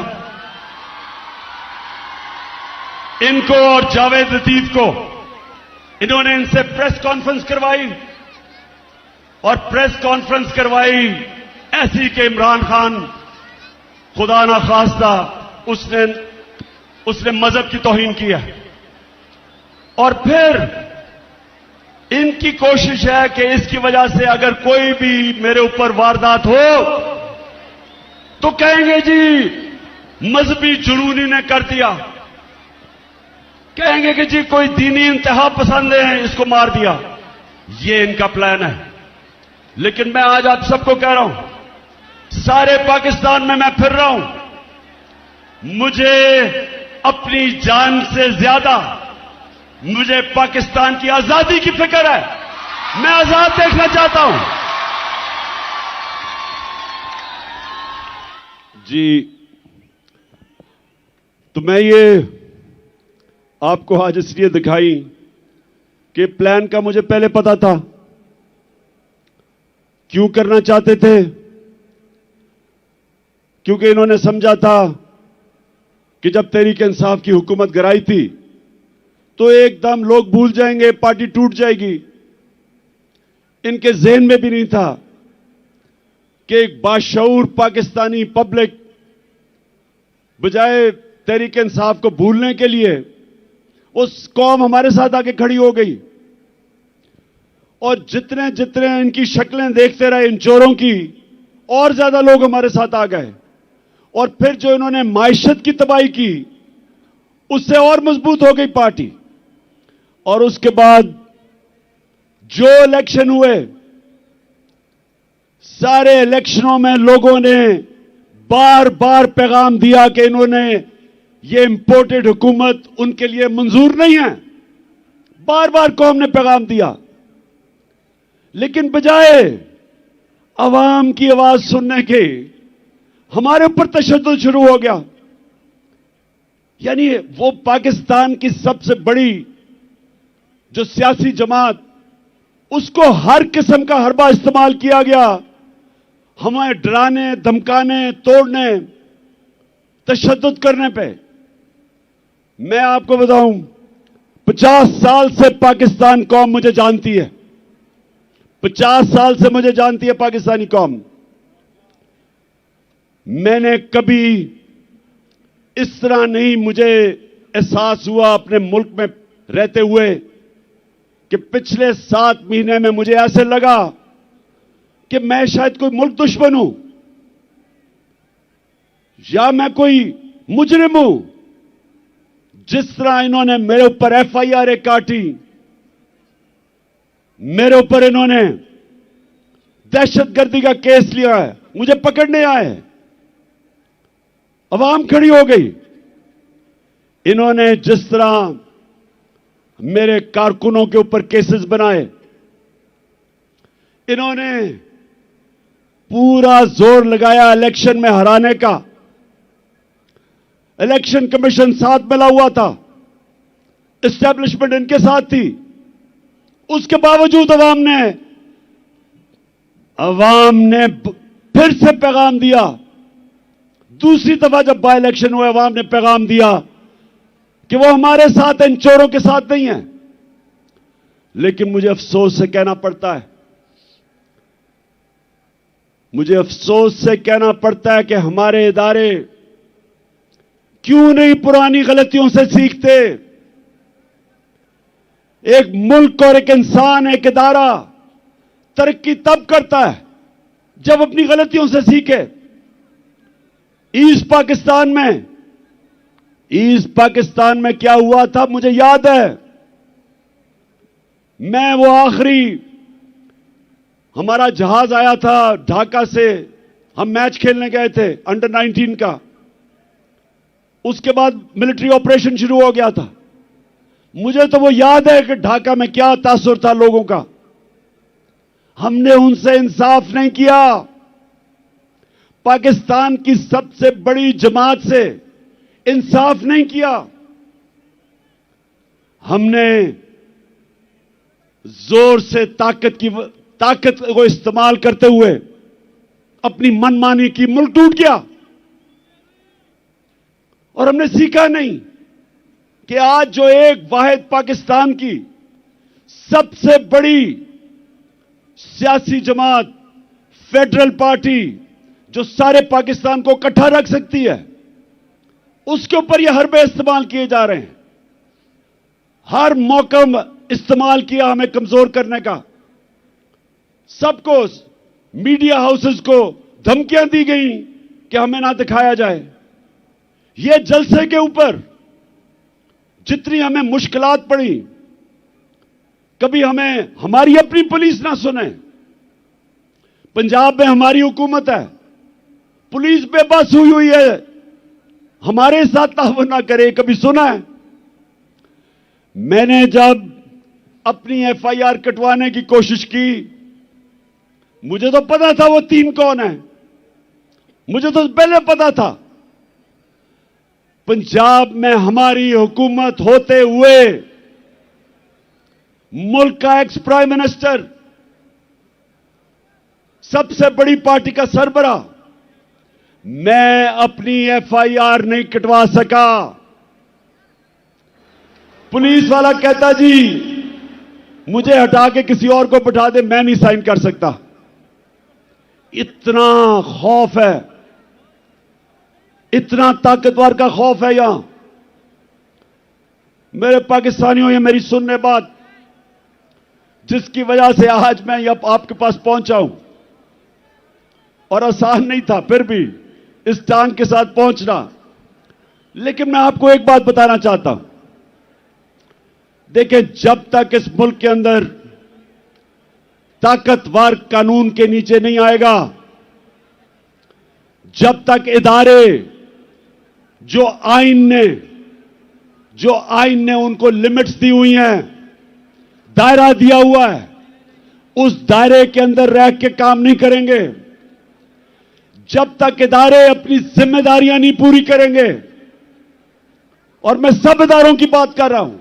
इनको और जावेद लतीफ को, इन्होंने इनसे प्रेस कॉन्फ्रेंस करवाई, और प्रेस कॉन्फ्रेंस करवाई ऐसी कि इमरान खान खुदा ना खास्ता उसने मजहब की तौहीन की है। और फिर इनकी कोशिश है कि इसकी वजह से अगर कोई भी मेरे ऊपर वारदात हो तो कहेंगे जी मजहबी जुनूनी ने कर दिया, कहेंगे कि जी कोई दीनी इंतहा पसंद है इसको मार दिया। ये इनका प्लान है। लेकिन मैं आज आप सबको कह रहा हूं, सारे पाकिस्तान में मैं फिर रहा हूं, मुझे अपनी जान से ज्यादा मुझे पाकिस्तान की आजादी की फिक्र है। मैं आजाद देखना चाहता हूं। जी, तो मैं ये आपको आज इसलिए दिखाई कि प्लान का मुझे पहले पता था। क्यों करना चाहते थे? क्योंकि इन्होंने समझा था कि जब तहरीक इंसाफ की हुकूमत गिराई थी तो एकदम लोग भूल जाएंगे, पार्टी टूट जाएगी। इनके ज़हन में भी नहीं था कि एक बाशऊर पाकिस्तानी पब्लिक बजाय तहरीक इंसाफ को भूलने के लिए उस कौम हमारे साथ आके खड़ी हो गई। और जितने जितने इनकी शक्लें देखते रहे इन चोरों की, और ज्यादा लोग हमारे साथ आ गए। और फिर जो इन्होंने माइशत की तबाही की, उससे और मजबूत हो गई पार्टी। और उसके बाद जो इलेक्शन हुए, सारे इलेक्शनों में लोगों ने बार बार पैगाम दिया कि इन्होंने ये इंपोर्टेड हुकूमत उनके लिए मंजूर नहीं है। बार बार कौम ने पैगाम दिया, लेकिन बजाय अवाम की आवाज सुनने के हमारे ऊपर तशद्दुद शुरू हो गया। यानी वो पाकिस्तान की सबसे बड़ी जो सियासी जमात, उसको हर किस्म का हरबा इस्तेमाल किया गया, हमें डराने, धमकाने, तोड़ने, तशद्दुद करने पे। मैं आपको बताऊं, 50 साल से पाकिस्तान कौम मुझे जानती है। 50 साल से मुझे जानती है पाकिस्तानी कौम। मैंने कभी इस तरह नहीं मुझे एहसास हुआ अपने मुल्क में रहते हुए कि पिछले 7 महीने में मुझे ऐसे लगा कि मैं शायद कोई मुल्क दुश्मन हूं या मैं कोई मुजरिम हूं। जिस तरह इन्होंने मेरे ऊपर एफआईआर काटी, मेरे ऊपर इन्होंने दहशतगर्दी का केस लिया है, मुझे पकड़ने आए, अवाम खड़ी हो गई। इन्होंने जिस तरह मेरे कारकुनों के ऊपर केसेस बनाए, इन्होंने पूरा जोर लगाया इलेक्शन में हराने का। इलेक्शन कमीशन साथ मिला हुआ था, एस्टेब्लिशमेंट इनके साथ थी। उसके बावजूद अवाम ने फिर से पैगाम दिया। दूसरी दफा जब बाय इलेक्शन हुए, अवाम ने पैगाम दिया कि वो हमारे साथ इन चोरों के साथ नहीं है। लेकिन मुझे अफसोस से कहना पड़ता है, मुझे अफसोस से कहना पड़ता है कि हमारे इदारे क्यों नहीं पुरानी गलतियों से सीखते। एक मुल्क और एक इंसान, एक इदारा तरक्की तब करता है जब अपनी गलतियों से सीखे। ईस्ट पाकिस्तान में क्या हुआ था मुझे याद है। मैं वो आखिरी हमारा जहाज आया था ढाका से, हम मैच खेलने गए थे अंडर 19 का। उसके बाद मिलिट्री ऑपरेशन शुरू हो गया था। मुझे तो वो याद है कि ढाका में क्या तासुर था लोगों का। हमने उनसे इंसाफ नहीं किया। पाकिस्तान की सबसे बड़ी जमात से इंसाफ नहीं किया। हमने जोर से ताकत को इस्तेमाल करते हुए अपनी मनमानी की, मुल्क टूट गया। और हमने सीखा नहीं कि आज जो एक वाहिद पाकिस्तान की सबसे बड़ी सियासी जमात, फेडरल पार्टी, जो सारे पाकिस्तान को इकट्ठा रख सकती है, उसके ऊपर यह हरबे इस्तेमाल किए जा रहे हैं। हर मौका इस्तेमाल किया हमें कमजोर करने का। सबको, मीडिया हाउसेस को धमकियां दी गई कि हमें ना दिखाया जाए। ये जलसे के ऊपर जितनी हमें मुश्किलात पड़ी, कभी हमें हमारी अपनी पुलिस ना सुने। पंजाब में हमारी हुकूमत है, पुलिस बेबस हुई है, हमारे साथ ताउन ना करे, कभी सुना है? मैंने जब अपनी एफआईआर कटवाने की कोशिश की, मुझे तो पता था वो 3 कौन है, मुझे तो पहले पता था। पंजाब में हमारी हुकूमत होते हुए मुल्क का एक्स प्राइम मिनिस्टर, सबसे बड़ी पार्टी का सरबराह, मैं अपनी एफआईआर नहीं कटवा सका। पुलिस वाला कहता जी मुझे हटा के किसी और को बिठा दे, मैं नहीं साइन कर सकता। इतना खौफ है, इतना ताकतवर का खौफ है यहां। मेरे पाकिस्तानियों, ये मेरी सुनने बात, जिसकी वजह से आज मैं आपके पास पहुंचा हूं, और आसान नहीं था फिर भी इस टांग के साथ पहुंचना। लेकिन मैं आपको एक बात बताना चाहता हूं। देखिए, जब तक इस मुल्क के अंदर ताकतवर कानून के नीचे नहीं आएगा, जब तक इदारे जो आईन ने उनको लिमिट्स दी हुई हैं, दायरा दिया हुआ है, उस दायरे के अंदर रह के काम नहीं करेंगे, जब तक इदारे अपनी जिम्मेदारियां नहीं पूरी करेंगे, और मैं सब इदारों की बात कर रहा हूं,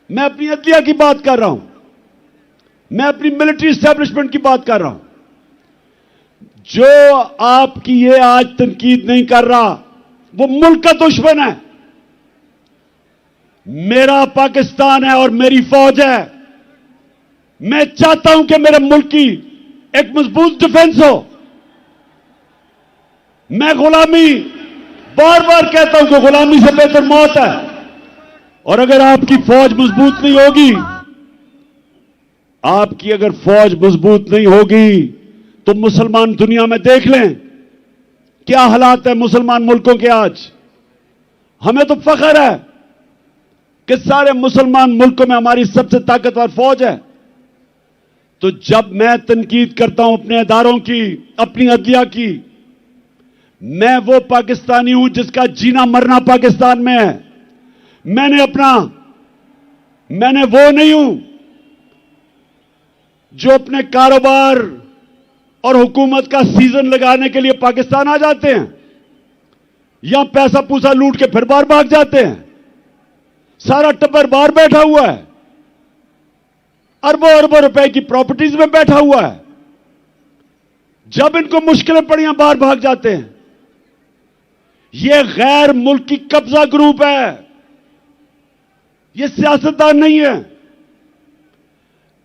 मैं अपनी अदलिया की बात कर रहा हूं, मैं अपनी मिलिट्री एस्टेब्लिशमेंट की बात कर रहा हूं, जो आपकी ये आज तनकीद नहीं कर रहा, वो मुल्क का दुश्मन है। मेरा पाकिस्तान है और मेरी फौज है। मैं चाहता हूं कि मेरे मुल्क की एक मजबूत डिफेंस हो। मैं गुलामी बार बार कहता हूं कि गुलामी से बेहतर मौत है। और अगर आपकी फौज मजबूत नहीं होगी, आपकी अगर फौज मजबूत नहीं होगी, तो मुसलमान दुनिया में देख लें क्या हालात है मुसलमान मुल्कों के आज। हमें तो फख्र है कि सारे मुसलमान मुल्कों में हमारी सबसे ताकतवर फौज है। तो जब मैं तनकीद करता हूं अपने इदारों की, अपनी अदलिया की, मैं वो पाकिस्तानी हूं जिसका जीना मरना पाकिस्तान में है। मैंने वो नहीं हूं जो अपने कारोबार और हुकूमत का सीजन लगाने के लिए पाकिस्तान आ जाते हैं, या पैसा पूसा लूट के फिर बाहर भाग जाते हैं। सारा टब्बर बाहर बैठा हुआ है, अरबों अरबों रुपए की प्रॉपर्टीज में बैठा हुआ है। जब इनको मुश्किलें पड़ियां बाहर भाग जाते हैं। यह गैर मुल्की कब्जा ग्रुप है, यह सियासतदान नहीं है।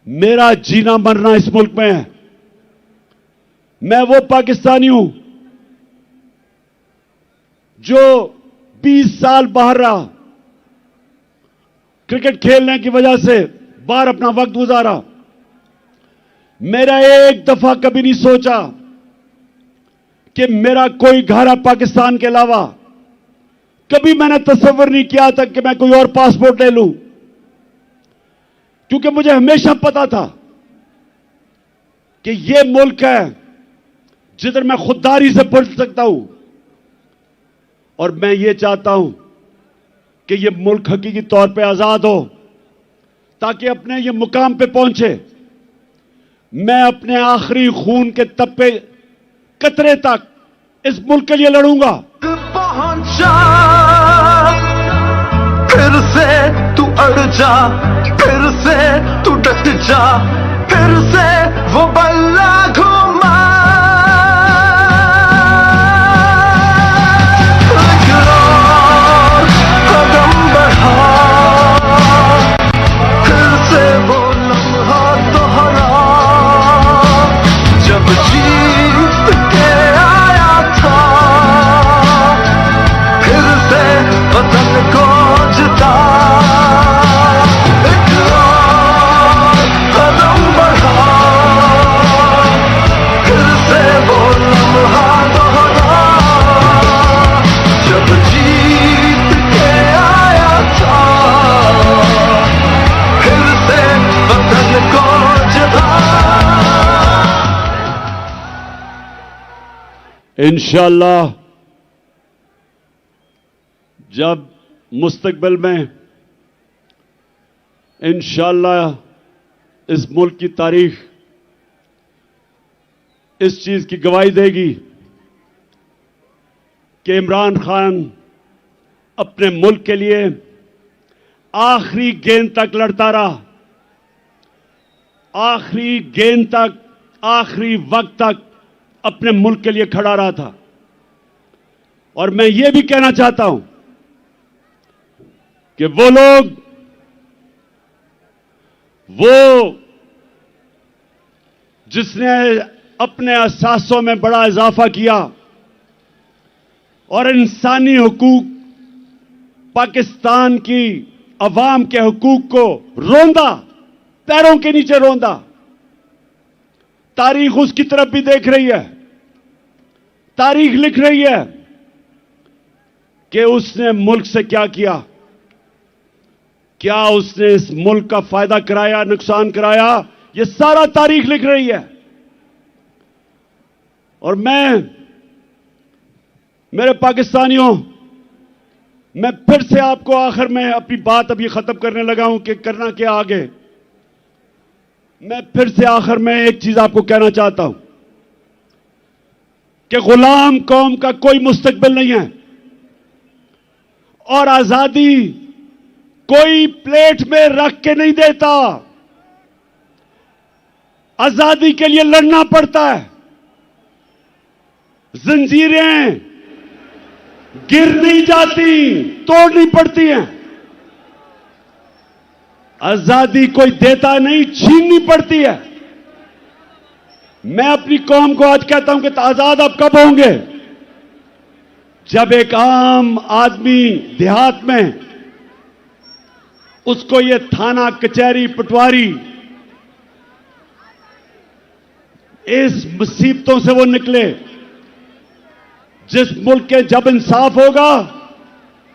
मेरा जीना मरना इस मुल्क में है। मैं वो पाकिस्तानी हूं जो 20 साल बाहर रहा, क्रिकेट खेलने की वजह से बाहर अपना वक्त गुजारा। मेरा एक दफा कभी नहीं सोचा कि मेरा कोई घर है पाकिस्तान के अलावा। कभी मैंने तस्वीर नहीं किया था कि मैं कोई और पासपोर्ट ले लूं, क्योंकि मुझे हमेशा पता था कि यह मुल्क है जिधर मैं खुददारी से पढ़ सकता हूं। और मैं ये चाहता हूं कि यह मुल्क हकीकी तौर पे आजाद हो, ताकि अपने ये मुकाम पे पहुंचे। मैं अपने आखिरी खून के तप्पे कतरे तक इस मुल्क के लिए लड़ूंगा। पहुंचा फिर से तू अड़ जा, फिर से तू डट जा, फिर से वो बल्ला घुमा। कदम बढ़ा, फिर से वो लम्हा दोहरा जब जीत के आया था, फिर से वतन को जिता। एक और कदम बढ़ा, फिर से वो लम्हा दोहरा जब जीत के आया था, फिर से वतन को जिता। इंशाअल्लाह जब मुस्तकबिल में इंशाअल्लाह इस मुल्क की तारीख इस चीज की गवाही देगी कि इमरान खान अपने मुल्क के लिए आखिरी गेंद तक लड़ता रहा, आखिरी गेंद तक, आखिरी वक्त तक अपने मुल्क के लिए खड़ा रहा था। और मैं ये भी कहना चाहता हूं कि वो लोग, जिसने अपने अहसासों में बड़ा इजाफा किया और इंसानी हुकूक, पाकिस्तान की अवाम के हुकूक को रोंदा, पैरों के नीचे रोंदा, तारीख उसकी तरफ भी देख रही है। तारीख लिख रही है कि उसने मुल्क से क्या किया, क्या उसने इस मुल्क का फायदा कराया, नुकसान कराया, यह सारा तारीख लिख रही है। और मेरे पाकिस्तानियों, मैं फिर से आपको आखिर में अपनी बात अभी खत्म करने लगा हूं कि करना क्या आगे। मैं फिर से आखिर में एक चीज आपको कहना चाहता हूं कि गुलाम कौम का कोई मुस्तकबिल नहीं है, और आजादी कोई प्लेट में रख के नहीं देता। आजादी के लिए लड़ना पड़ता है। जंजीरें गिर नहीं जाती, तोड़नी पड़ती हैं। आजादी कोई देता नहीं, छीननी पड़ती है। मैं अपनी कौम को आज कहता हूं कि आजाद आप कब होंगे? जब एक आम आदमी देहात में उसको ये थाना कचहरी पटवारी इस मुसीबतों से वो निकले, जिस मुल्क के जब इंसाफ होगा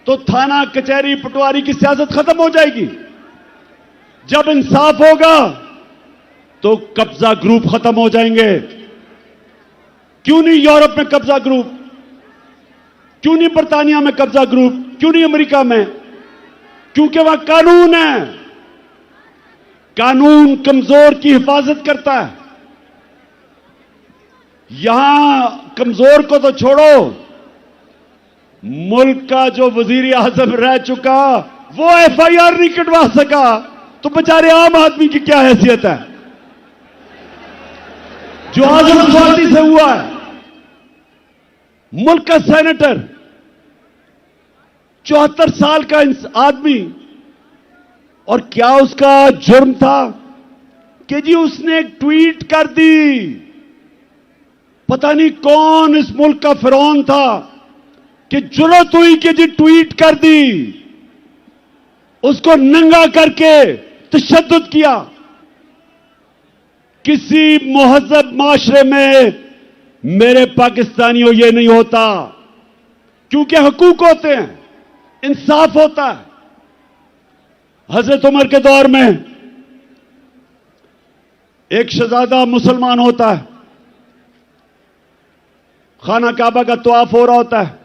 तो थाना कचहरी पटवारी की सियासत खत्म हो जाएगी। जब इंसाफ होगा तो कब्जा ग्रुप खत्म हो जाएंगे। क्यों नहीं यूरोप में कब्जा ग्रुप, क्यों नहीं बर्तानिया में कब्जा ग्रुप, क्यों नहीं अमेरिका में? क्योंकि वहां कानून है। कानून कमजोर की हिफाजत करता है। यहां कमजोर को तो छोड़ो, मुल्क का जो वजीर आजम रह चुका वो एफआईआर नहीं कटवा सका, तो बेचारे आम आदमी की क्या हैसियत है जो आजम पार्टी से हुआ है? मुल्क का सेनेटर 74 साल का आदमी, और क्या उसका जुर्म था कि जी उसने एक ट्वीट कर दी। पता नहीं कौन इस मुल्क का फिरौन था कि जुर्रत हुई कि जी ट्वीट कर दी, उसको नंगा करके तशद्दुद किया। किसी मुहज़्ज़ब माशरे में मेरे पाकिस्तानियों ये नहीं होता, क्योंकि हुकूक होते हैं, इंसाफ होता है। हजरत उमर के दौर में एक शहजादा मुसलमान होता है, खाना काबा का तवाफ हो रहा होता है,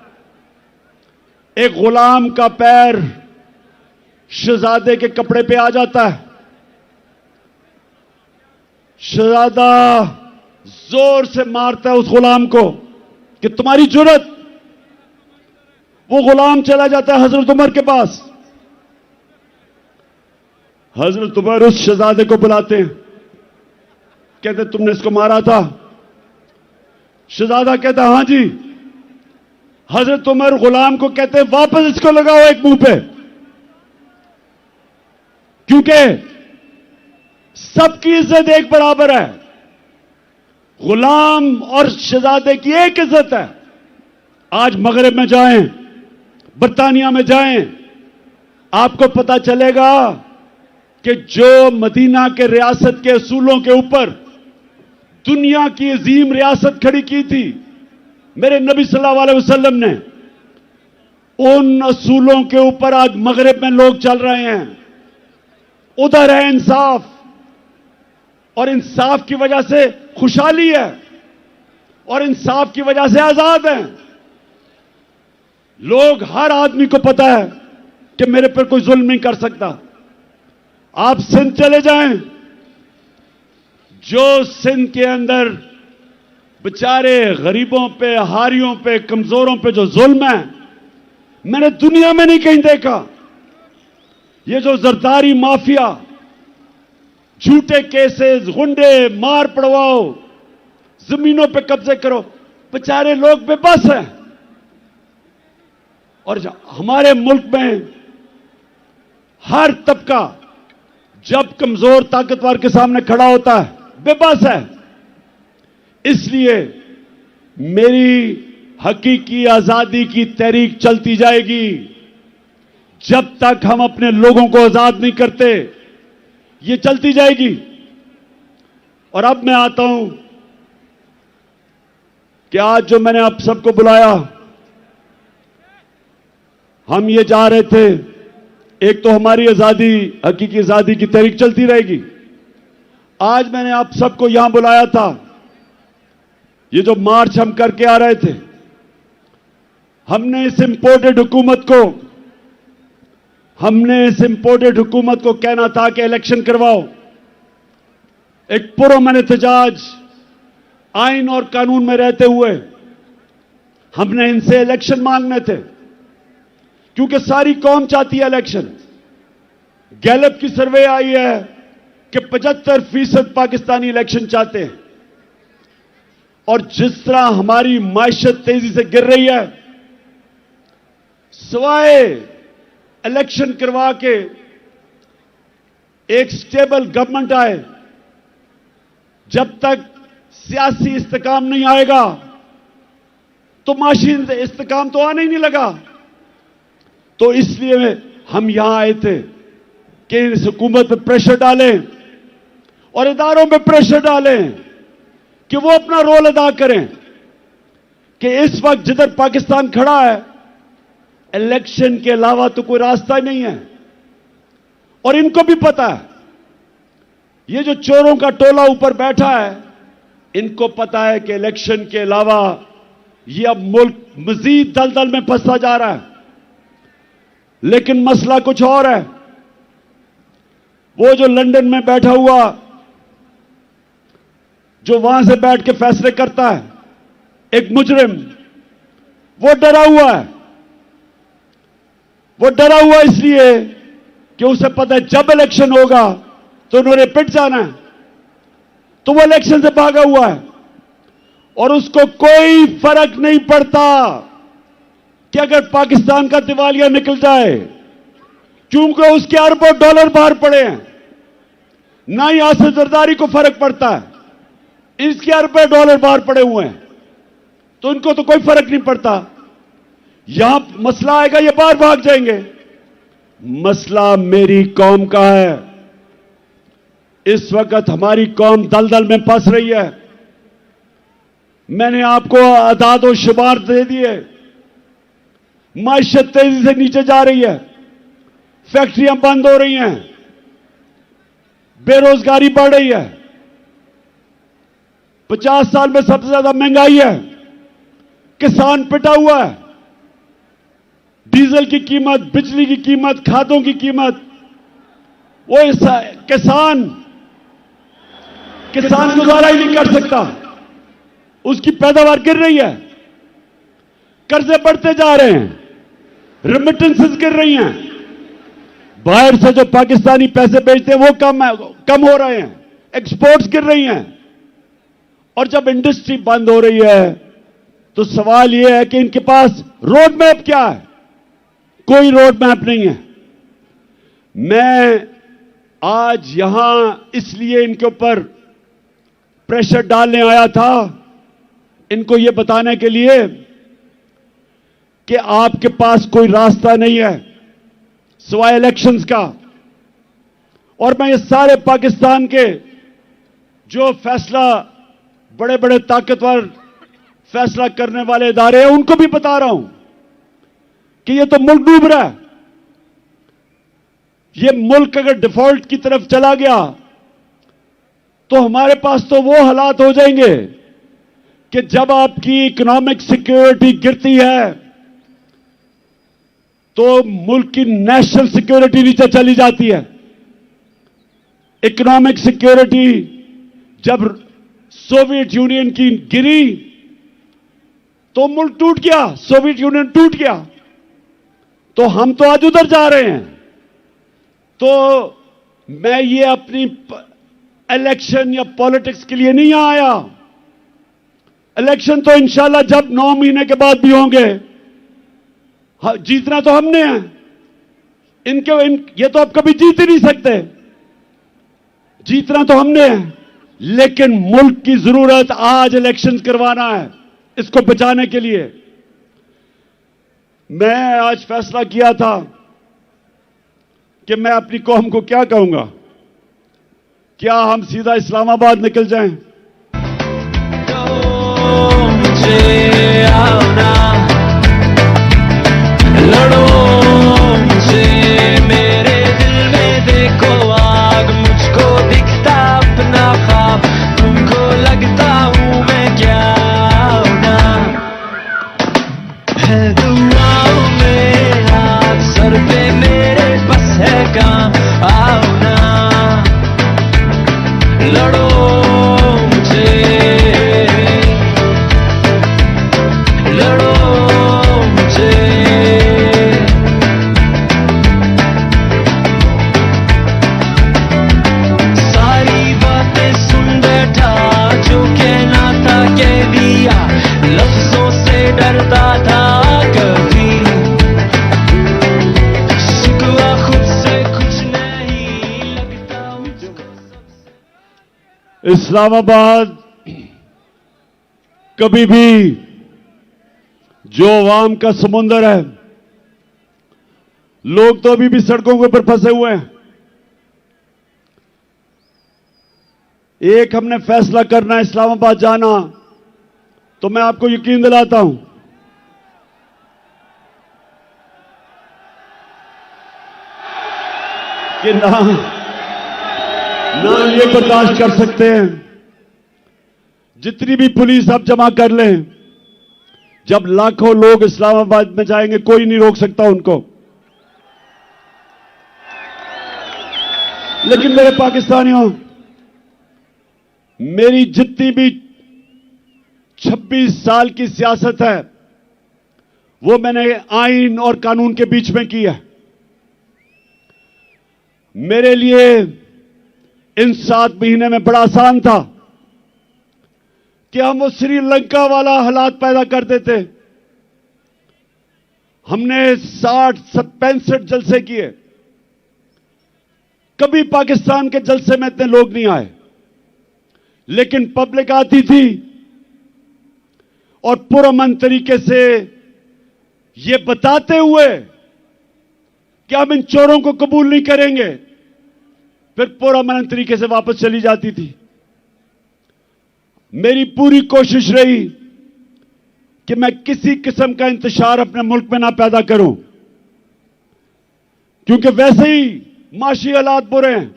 एक गुलाम का पैर शहजादे के कपड़े पे आ जाता है। शहजादा जोर से मारता है उस गुलाम को कि तुम्हारी जुर्रत। वो गुलाम चला जाता है हजरत उमर के पास। हजरत उमर उस शहजादे को बुलाते हैं, कहते तुमने इसको मारा था? शहजादा कहता हां जी। हजरत उमर गुलाम को कहते हैं वापस इसको लगाओ एक मुंह पे, क्योंकि सबकी इज्जत एक बराबर है। गुलाम और शहजादे की एक इज्जत है। आज मगरिब में जाएं, बर्तानिया में जाएं, आपको पता चलेगा कि जो मदीना के रियासत के असूलों के ऊपर दुनिया की अजीम रियासत खड़ी की थी मेरे नबी सल्लल्लाहु अलैहि वसल्लम ने, उन असूलों के ऊपर आज मगरिब में लोग चल रहे हैं। उधर है इंसाफ, और इंसाफ की वजह से खुशहाली है, और इंसाफ की वजह से आजाद हैं लोग। हर आदमी को पता है कि मेरे पर कोई जुल्म नहीं कर सकता। आप सिंध चले जाएं, जो सिंध के अंदर बेचारे गरीबों पे, हारियों पे, कमजोरों पे जो जुल्म है, मैंने दुनिया में नहीं कहीं देखा। ये जो जरदारी माफिया, झूठे केसेस, गुंडे, मार पड़वाओ, जमीनों पे कब्जे करो, बेचारे लोग बेबस हैं। और हमारे मुल्क में हर तबका जब कमजोर ताकतवर के सामने खड़ा होता है बेबस है। इसलिए मेरी हकीकी आजादी की तहरीक चलती जाएगी जब तक हम अपने लोगों को आजाद नहीं करते। ये चलती जाएगी। और अब मैं आता हूं कि आज जो मैंने आप सबको बुलाया, हम ये जा रहे थे, एक तो हमारी आजादी, हकीकी आजादी की तहरीक चलती रहेगी। आज मैंने आप सबको यहां बुलाया था, ये जो मार्च हम करके आ रहे थे, हमने इस इंपोर्टेड हुकूमत को कहना था कि इलेक्शन करवाओ। एक पुरअमन एहतजाज आइन और कानून में रहते हुए हमने इनसे इलेक्शन मांगने थे, क्योंकि सारी कौम चाहती है इलेक्शन। गैलप की सर्वे आई है कि 75% पाकिस्तानी इलेक्शन चाहते हैं। और जिस तरह हमारी मायशत तेजी से गिर रही है, सिवाय इलेक्शन करवा के एक स्टेबल गवर्नमेंट आए, जब तक सियासी इस्तेकाम नहीं आएगा, तो माशी इस्तेकाम तो आने ही नहीं लगा। तो इसलिए हम यहां आए थे कि इस हुकूमत पर प्रेशर डालें और इदारों पे प्रेशर डालें कि वो अपना रोल अदा करें कि इस वक्त जिधर पाकिस्तान खड़ा है, इलेक्शन के अलावा तो कोई रास्ता ही नहीं है। और इनको भी पता है, ये जो चोरों का टोला ऊपर बैठा है, इनको पता है कि इलेक्शन के अलावा ये अब मुल्क मजीद दलदल में फंसता जा रहा है। लेकिन मसला कुछ और है। वो जो लंदन में बैठा हुआ, जो वहां से बैठ के फैसले करता है, एक मुजरिम, वो डरा हुआ है। वो डरा हुआ इसलिए कि उसे पता है जब इलेक्शन होगा तो उन्होंने पिट जाना है। तो वो इलेक्शन से भागा हुआ है और उसको कोई फर्क नहीं पड़ता कि अगर पाकिस्तान का दिवालिया निकल जाए, क्योंकि उसके अरबों डॉलर बाहर पड़े हैं। ना ही आसिफ जरदारी को फर्क पड़ता है, इसके अरबों डॉलर बाहर पड़े हुए हैं, तो इनको तो कोई फर्क नहीं पड़ता। यहां मसला आएगा, ये बाहर भाग जाएंगे। मसला मेरी कौम का है। इस वक्त हमारी कौम दलदल में फंस रही है। मैंने आपको अदाद और शुमार दे दिए। माशियत तेजी से नीचे जा रही है, फैक्ट्रियां बंद हो रही हैं, बेरोजगारी बढ़ रही है, 50 साल में सबसे ज्यादा महंगाई है, किसान पिटा हुआ है, डीजल की कीमत, बिजली की कीमत, खादों की कीमत, वो किसान गुजारा ही नहीं कर सकता, उसकी पैदावार गिर रही है, कर्जे बढ़ते जा रहे हैं, रेमिटेंसेस गिर रही हैं, बाहर से जो पाकिस्तानी पैसे भेजते हैं वो कम हो रहे हैं, एक्सपोर्ट्स गिर रही हैं। और जब इंडस्ट्री बंद हो रही है तो सवाल यह है कि इनके पास रोड मैप क्या है? कोई रोड मैप नहीं है। मैं आज यहां इसलिए इनके ऊपर प्रेशर डालने आया था, इनको यह बताने के लिए कि आपके पास कोई रास्ता नहीं है सिवाय इलेक्शंस का। और मैं ये सारे पाकिस्तान के जो फैसला, बड़े बड़े ताकतवर फैसला करने वाले इदारे हैं, उनको भी बता रहा हूं कि ये तो मुल्क डूब रहा है। ये मुल्क अगर डिफॉल्ट की तरफ चला गया तो हमारे पास तो वो हालात हो जाएंगे कि जब आपकी इकोनॉमिक सिक्योरिटी गिरती है तो मुल्क की नेशनल सिक्योरिटी नीचे चली जाती है। इकोनॉमिक सिक्योरिटी जब सोवियत यूनियन की गिरी तो मुल्क टूट गया, सोवियत यूनियन टूट गया। तो हम तो आज उधर जा रहे हैं। तो मैं ये अपनी इलेक्शन या पॉलिटिक्स के लिए नहीं आया। इलेक्शन तो इंशाल्लाह जब 9 महीने के बाद भी होंगे, जीतना तो हमने है। ये तो आप कभी जीत ही नहीं सकते। जीतना तो हमने है, लेकिन मुल्क की जरूरत आज इलेक्शन करवाना है, इसको बचाने के लिए। मैं आज फैसला किया था कि मैं अपनी कौम को क्या कहूंगा। क्या हम सीधा इस्लामाबाद निकल जाएं? लड़ो मुझे, मेरे दिल में देखो आग, मुझको दिखता अपना ख्वाब, तुमको लगता हूं मैं क्या ना। है दुआओं में हाथ सर पे मेरे, बस है काम आओ ना। लड़ो मुझे, लड़ो मुझे। सारी बातें सुन बैठा, जो कहना था कह दिया, लफ्जों से डरता था कभी, शिकवा खुद से कुछ नहीं लगता मुझको। इस्लामाबाद कभी भी जो अवाम का समुंदर है, लोग तो अभी भी सड़कों के ऊपर फंसे हुए हैं। एक हमने फैसला करना है इस्लामाबाद जाना, तो मैं आपको यकीन दिलाता हूं कि ना ये बर्दाश्त कर सकते हैं। जितनी भी पुलिस आप जमा कर लें, जब लाखों लोग इस्लामाबाद में जाएंगे, कोई नहीं रोक सकता उनको। लेकिन मेरे पाकिस्तानियों, मेरी जितनी भी 26 साल की सियासत है, वो मैंने आइन और कानून के बीच में की है। मेरे लिए इन 7 महीने में बड़ा आसान था कि हम वो श्रीलंका वाला हालात पैदा कर देते। हमने 65 जलसे किए, कभी पाकिस्तान के जलसे में इतने लोग नहीं आए, लेकिन पब्लिक आती थी और पुरअमन तरीके से ये बताते हुए कि हम इन चोरों को कबूल नहीं करेंगे, फिर पुरअमन तरीके से वापस चली जाती थी। मेरी पूरी कोशिश रही कि मैं किसी किस्म का इंतशार अपने मुल्क में ना पैदा करूं, क्योंकि वैसे ही माशी हालात बुरे हैं।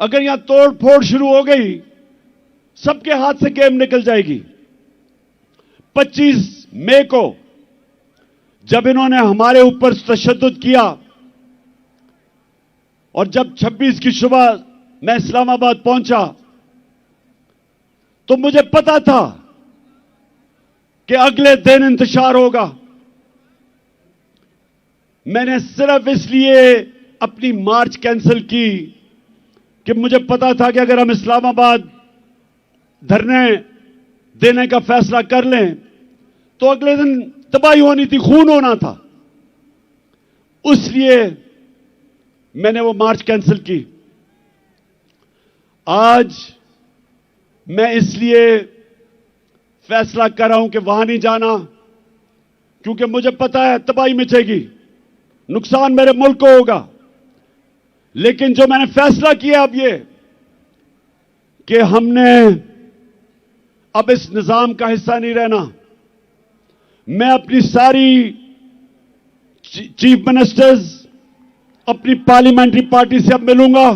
अगर यहां तोड़ फोड़ शुरू हो गई, सबके हाथ से गेम निकल जाएगी। 25 मई को जब इन्होंने हमारे ऊपर तशद्दुद किया और जब 26 की सुबह मैं इस्लामाबाद पहुंचा, तो मुझे पता था कि अगले दिन इंतशार होगा। मैंने सिर्फ इसलिए अपनी मार्च कैंसिल की कि मुझे पता था कि अगर हम इस्लामाबाद धरने देने का फैसला कर लें तो अगले दिन तबाही होनी थी, खून होना था। इसलिए मैंने वो मार्च कैंसिल की। आज मैं इसलिए फैसला कर रहा हूं कि वहां नहीं जाना, क्योंकि मुझे पता है तबाही मचेगी, नुकसान मेरे मुल्क को होगा। लेकिन जो मैंने फैसला किया अब ये कि हमने अब इस निजाम का हिस्सा नहीं रहना। मैं अपनी सारी चीफ मिनिस्टर्स, अपनी पार्लियामेंट्री पार्टी से अब मिलूंगा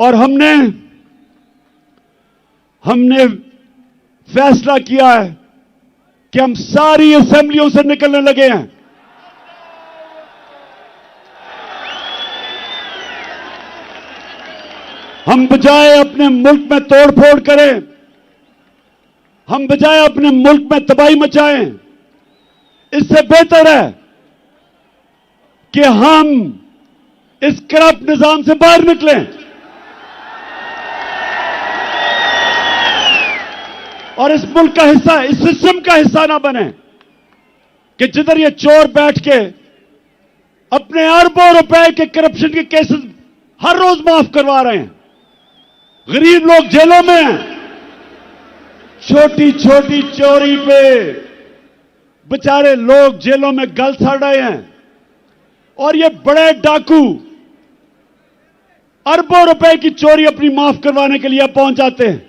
और हमने फैसला किया है कि हम सारी असेंबलियों से निकलने लगे हैं। हम बजाय अपने मुल्क में तोड़फोड़ करें, हम बजाय अपने मुल्क में तबाही मचाएं, इससे बेहतर है कि हम इस करप्ट निजाम से बाहर निकलें और इस मुल्क का हिस्सा, इस सिस्टम का हिस्सा ना बने कि जिधर ये चोर बैठ के अपने अरबों रुपए के करप्शन के केसेस हर रोज माफ करवा रहे हैं। गरीब लोग जेलों में हैं, छोटी छोटी चोरी पे बेचारे लोग जेलों में गल सड़ रहे हैं और ये बड़े डाकू अरबों रुपए की चोरी अपनी माफ करवाने के लिए पहुंच जाते हैं।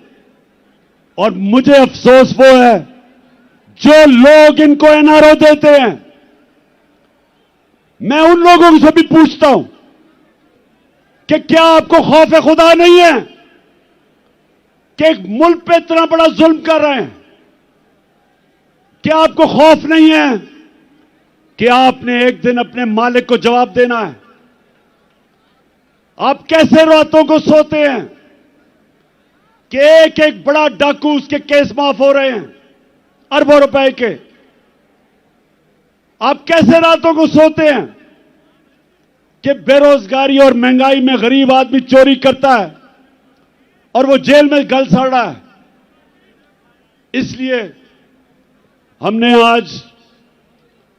और मुझे अफसोस वो है जो लोग इनको एनआरओ देते हैं। मैं उन लोगों से भी पूछता हूं कि क्या आपको खौफ खुदा नहीं है कि एक मुल्क पे इतना बड़ा जुल्म कर रहे हैं? क्या आपको खौफ नहीं है कि आपने एक दिन अपने मालिक को जवाब देना है? आप कैसे रातों को सोते हैं कि एक एक बड़ा डाकू, उसके केस माफ हो रहे हैं अरबों रुपए के? आप कैसे रातों को सोते हैं कि बेरोजगारी और महंगाई में गरीब आदमी चोरी करता है और वो जेल में गल सड़ रहा है? इसलिए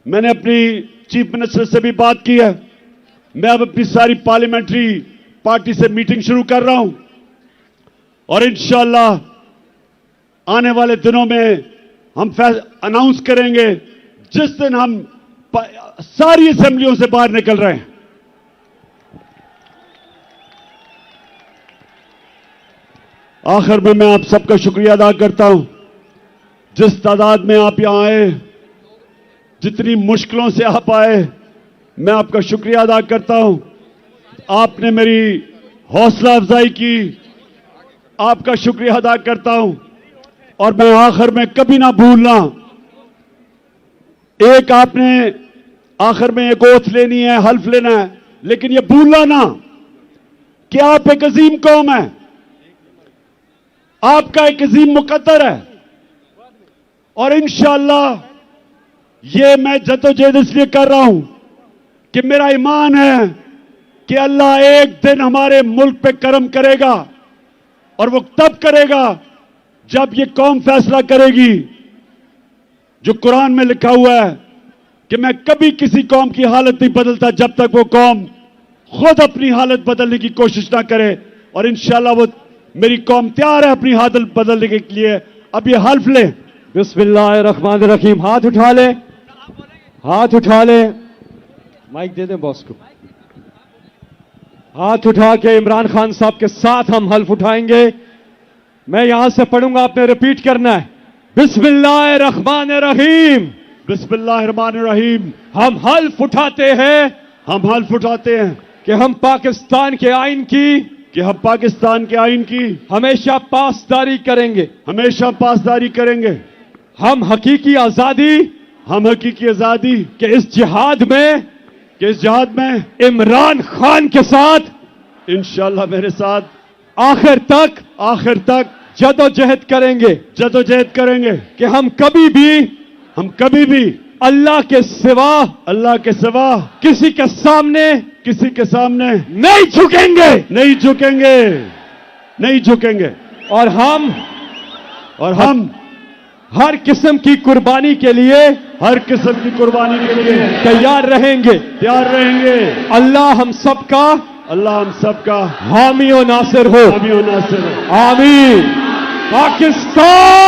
मैंने अपनी चीफ मिनिस्टर से भी बात की है। मैं अब अपनी सारी पार्लियामेंट्री पार्टी से मीटिंग शुरू कर रहा हूं और इंशाअल्लाह आने वाले दिनों में हम अनाउंस करेंगे जिस दिन हम सारी असेंबलियों से बाहर निकल रहे हैं। आखिर में मैं आप सबका शुक्रिया अदा करता हूं, जिस तादाद में आप यहां आए, जितनी मुश्किलों से आप आए, मैं आपका शुक्रिया अदा करता हूं। आपने मेरी हौसला अफजाई की, आपका शुक्रिया अदा करता हूं। और मैं आखिर में कभी ना भूलना, एक आपने आखिर में एक ओथ लेनी है, हल्फ लेना है, लेकिन यह भूलना ना कि आप एक अजीम कौम है, आपका एक अजीम मुकद्दर है। और इंशाअल्लाह ये मैं जद्दोजहद इसलिए कर रहा हूं कि मेरा ईमान है कि अल्लाह एक दिन हमारे मुल्क पे करम करेगा, और वो तब करेगा जब ये कौम फैसला करेगी। जो कुरान में लिखा हुआ है कि मैं कभी किसी कौम की हालत नहीं बदलता जब तक वो कौम खुद अपनी हालत बदलने की कोशिश ना करे। और इंशाअल्लाह वो मेरी कौम तैयार है अपनी हालत बदलने के लिए। अब ये हल्फ ले। बिस्मिल्लाहिर्रहमानिर्रहीम। हाथ उठा ले, हाथ उठा ले, माइक दे दें बॉस को। हाथ उठा के इमरान खान साहब के साथ हम हल्फ उठाएंगे। मैं यहां से पढ़ूंगा, आपने रिपीट करना है। बिस्मिल्लाहिर्रहमानिर्रहीम। बिस्मिल्लाहिर्रहमानिर्रहीम। हम हल्फ उठाते हैं, हम हल्फ उठाते हैं कि हम पाकिस्तान के आइन की हमेशा पासदारी करेंगे, हमेशा पासदारी करेंगे। हम हकीकी आजादी के इस जिहाद में इमरान खान के साथ इंशाअल्लाह मेरे साथ आखिर तक जदोजहद करेंगे कि हम कभी भी अल्लाह के सिवा किसी के सामने नहीं झुकेंगे। और हम हर किस्म की कुर्बानी के लिए तैयार रहेंगे। अल्लाह हम सबका हामी और नासिर हो। आमीन। पाकिस्तान